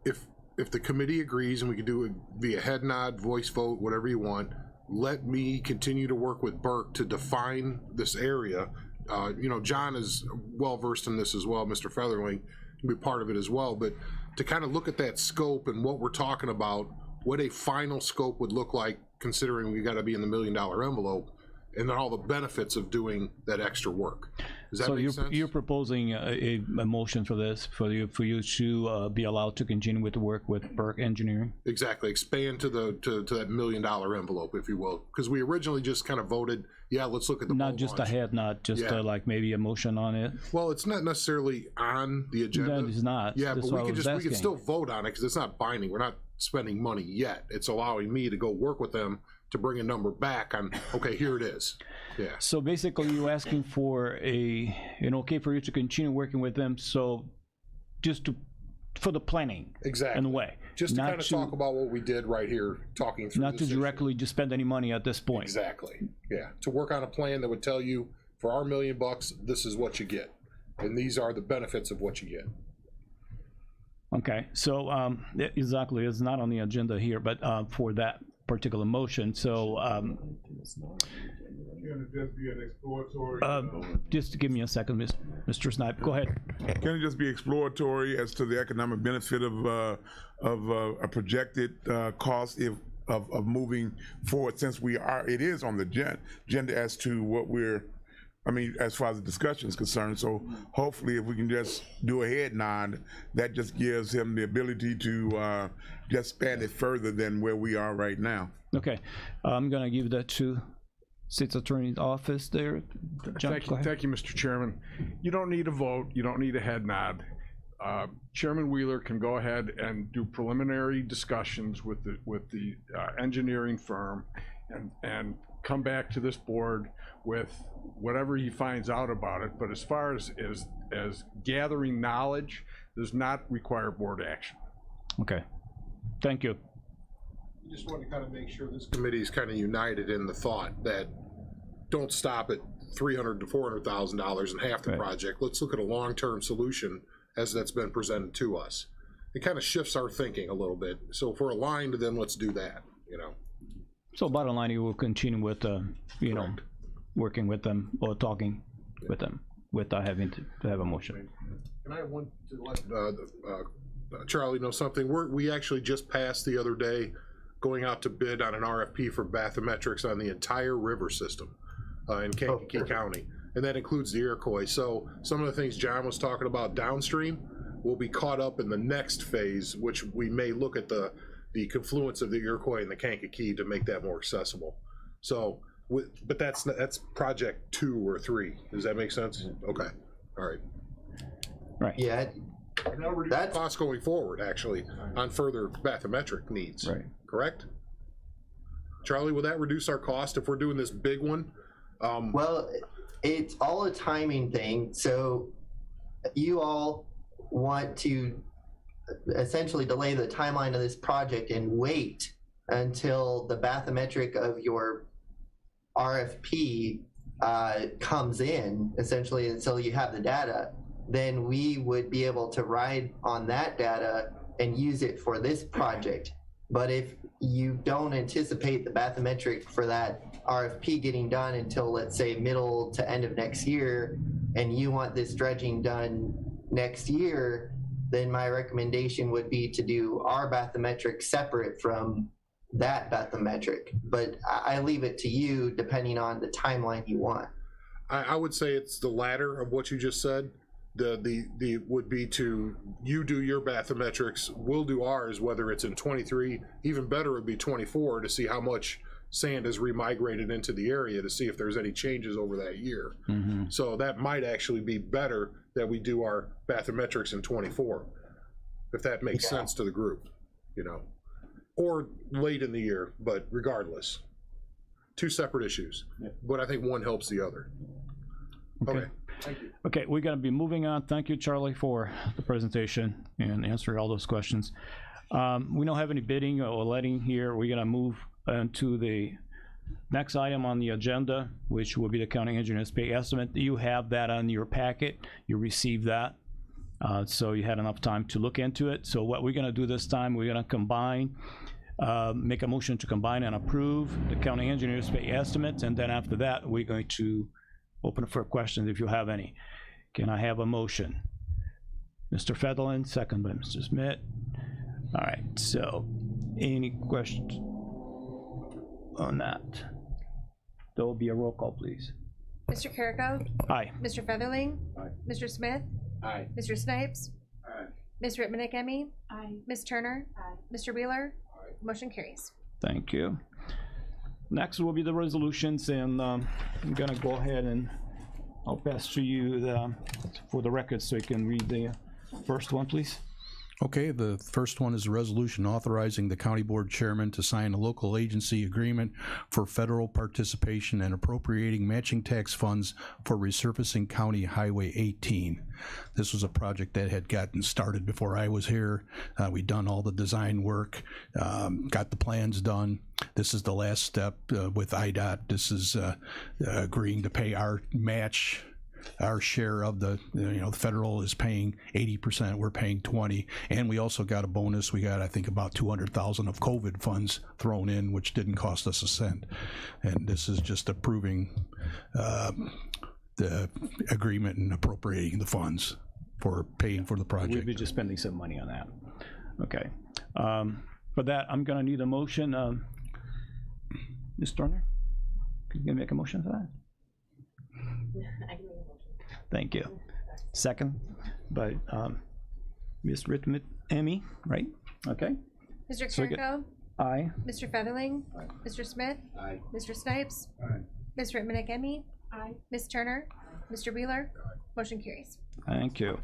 if the committee agrees, and we can do it via head nod, voice vote, whatever you want, let me continue to work with Burke to define this area. John is well versed in this as well. Mr. Featherling can be part of it as well. But to kind of look at that scope and what we're talking about, what a final scope would look like, considering we got to be in the $1 million envelope, and then all the benefits of doing that extra work. Does that make sense? So you're proposing a motion for this, for you to be allowed to continue with the work with Burke Engineering? Exactly. Expand to that $1 million envelope, if you will, because we originally just kind of voted, let's look at the not just launch. a head, not just like maybe a motion on it. Well, it's not necessarily on the agenda. No, it's not. Yeah, That's but we can still vote on it because it's not binding. We're not spending money yet. It's allowing me to go work with them to bring a number back on, okay, here it is. Yeah. So basically you're asking for okay for you to continue working with them, so just for the planning. Exactly. In a way. Just to kind of talk about what we did right here, talking through not to directly just spend any money at this point. Exactly. Yeah. To work on a plan that would tell you, for our $1 million, this is what you get. And these are the benefits of what you get. Okay, so exactly, it's not on the agenda here, but for that particular motion, so just give me a second, Mr. Snipe, go ahead. Can it just be exploratory as to the economic benefit of a projected cost of moving forward, since it is on the agenda as to what as far as the discussion is concerned. So hopefully if we can just do a head nod, that just gives him the ability to just span it further than where we are right now. Okay, I'm gonna give that to State's Attorney's Office there. John, Thank you, Mr. Chairman. You don't need a vote. You don't need a head nod. Chairman Wheeler can go ahead and do preliminary discussions with the engineering firm and come back to this board with whatever he finds out about it. But as far as gathering knowledge, does not require board action. Okay, thank you. Just want to kind of make sure this committee is kind of united in the thought that don't stop at $300,000 to $400,000 and half the Right. project. Let's look at a long-term solution as that's been presented to us. It kind of shifts our thinking a little bit. So if we're aligned, then let's do that, you know. So bottom line, you will continue with, you know, Correct. working with them or talking with them without having to have a motion. And I want to let Charlie know something. We actually just passed the other day going out to bid on an RFP for bathymetrics on the entire river system in Kankakee County. And that includes the Iroquois. So some of the things John was talking about downstream will be caught up in the next phase, which we may look at the confluence of the Iroquois and the Kankakee to make that more accessible. So, but that's project 2 or 3. Does that make sense? Okay. All right. Right. Yeah, And that'll reduce That's- costs going forward, actually, on further bathymetric needs. Right. Correct? Charlie, will that reduce our cost if we're doing this big one? well, it's all a timing thing. So you all want to essentially delay the timeline of this project and wait until the bathymetric of your RFP comes in, essentially until you have the data, then we would be able to ride on that data and use it for this project. But if you don't anticipate the bathymetric for that RFP getting done until, let's say, middle to end of next year, and you want this dredging done next year, then my recommendation would be to do our bathymetric separate from that bathymetric. But I leave it to you depending on the timeline you want. I would say it's the latter of what you just said. The would be to you do your bathymetrics, we'll do ours, whether it's in 23, even better would be 24 to see how much sand has remigrated into the area to see if there's any changes over that year. Mm-hmm. So that might actually be better that we do our bathymetrics in 24, if that makes sense to the group, you know, or late in the year, but regardless, 2 separate issues, but I think one helps the other. Okay. Okay, we're gonna be moving on. Thank you, Charlie, for the presentation and answering all those questions. We don't have any bidding or letting here. We're gonna move into the next item on the agenda, which will be the county engineer's pay estimate. You have that on your packet. You received that. So you had enough time to look into it. So what we're gonna do this time, we're gonna combine, make a motion to combine and approve the county engineer's pay estimates, and then after that, we're going to open it for questions if you have any. Can I have a motion? Mr. Fetherland, second by Mr. Smith. All right, so any questions on that? There will be a roll call, please. Mr. Carrico? Aye. Mr. Featherling? Aye. Mr. Smith? Aye. Mr. Snipes? Aye. Ms. Rittmanick-Emmy? Aye. Ms. Turner? Aye. Mr. Wheeler? Aye. Motion carries. Thank you. Next will be the resolutions, and I'm gonna go ahead and I'll pass to you for the record so you can read the first one, please. Okay, the first one is a resolution authorizing the county board chairman to sign a local agency agreement for federal participation and appropriating matching tax funds for resurfacing County Highway 18. This was a project that had gotten started before I was here. We'd done all the design work, got the plans done. This is the last step with IDOT. This is agreeing to pay our match, our share of the, the federal is paying 80%, we're paying 20%, and we also got a bonus. We got, I think, about $200,000 of COVID funds thrown in, which didn't cost us a cent. And this is just approving the agreement and appropriating the funds for paying for the project. We'll be just spending some money on that. Okay. For that, I'm gonna need a motion. Ms. Turner, can you make a motion for that? Thank you. Second by Ms. Rittmanick-Emmy, right? Okay. Mr. So we get- Carrico? Aye. Mr. Featherling? Mr. Smith? Aye. Mr. Snipes? Aye. Ms. Rittmanick-Emmy? Aye. Ms. Turner? Mr. Wheeler? Motion carries. Thank you.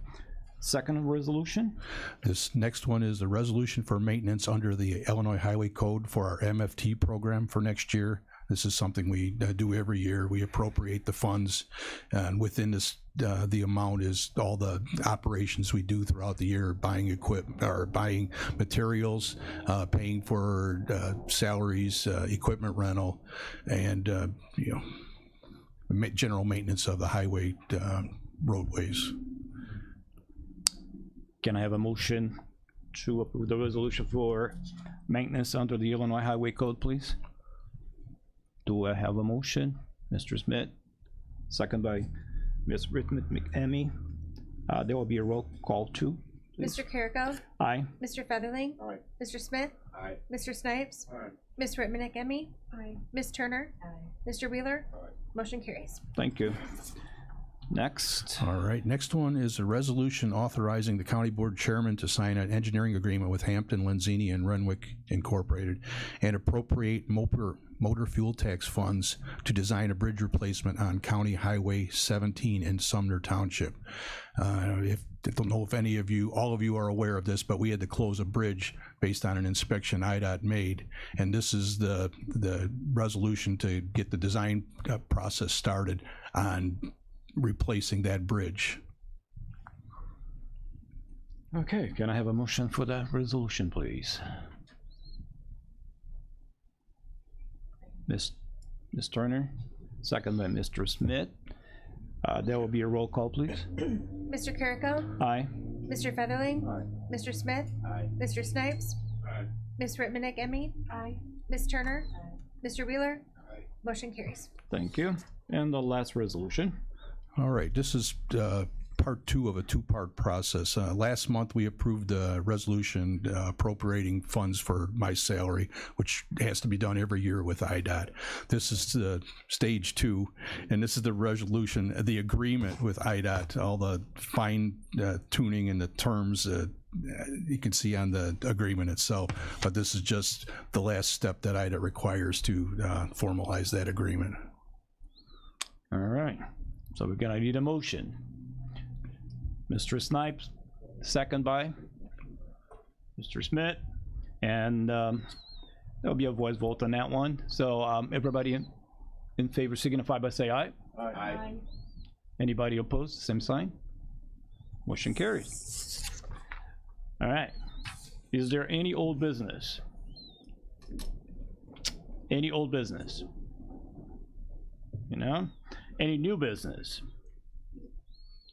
Second resolution? This next one is a resolution for maintenance under the Illinois Highway Code for our MFT program for next year. This is something we do every year. We appropriate the funds, and within this the amount is all the operations we do throughout the year, buying equipment or buying materials, paying for salaries, equipment rental, and general maintenance of the highway roadways. Can I have a motion to approve the resolution for maintenance under the Illinois Highway Code, please? Do I have a motion? Mr. Smith, second by Ms. McEmmy. There will be a roll call too. Mr. Carrico? Aye. Mr. Featherling? Aye. Mr. Smith? Aye. Mr. Snipes? Aye. Ms. Whitman McEmmy? Aye. Ms. Turner? Aye. Mr. Wheeler? Aye. Motion carries. Thank you. Next. All right, next one is a resolution authorizing the county board chairman to sign an engineering agreement with Hampton, Lenzini, and Renwick Incorporated and appropriate motor fuel tax funds to design a bridge replacement on County Highway 17 in Sumner Township. I don't know if all of you are aware of this, but we had to close a bridge based on an inspection IDOT made, and this is the resolution to get the design process started on replacing that bridge. Okay, can I have a motion for that resolution, please? Ms. Turner, second by Mr. Smith. There will be a roll call, please. Mr. Carrico? Aye. Mr. Featherling? Aye. Mr. Smith? Aye. Mr. Snipes? Aye. Ms. Whitman McEmmy? Aye. Ms. Turner? Aye. Mr. Wheeler? Aye. Motion carries. Thank you. And the last resolution. All right, this is part two of a two-part process. Last month, we approved a resolution appropriating funds for my salary, which has to be done every year with IDOT. This is stage two, and this is the resolution, the agreement with IDOT, all the fine tuning and the terms you can see on the agreement itself, but this is just the last step that IDOT requires to formalize that agreement. All right. So we're gonna need a motion. Mr. Snipes, second by Mr. Smith, and there'll be a voice vote on that one. So everybody in favor signify by say aye. Aye. Anybody opposed, same sign. Motion carries. All right. Is there any old business? Any old business? You know? Any new business?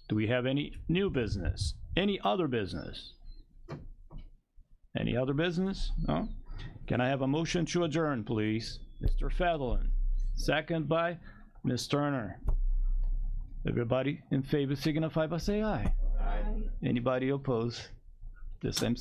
Do we have any new business? Any other business? Any other business? No? Can I have a motion to adjourn, please? Mr. Featherland, second by Ms. Turner. Everybody in favor signify by say aye. Aye. Anybody opposed? The same sign.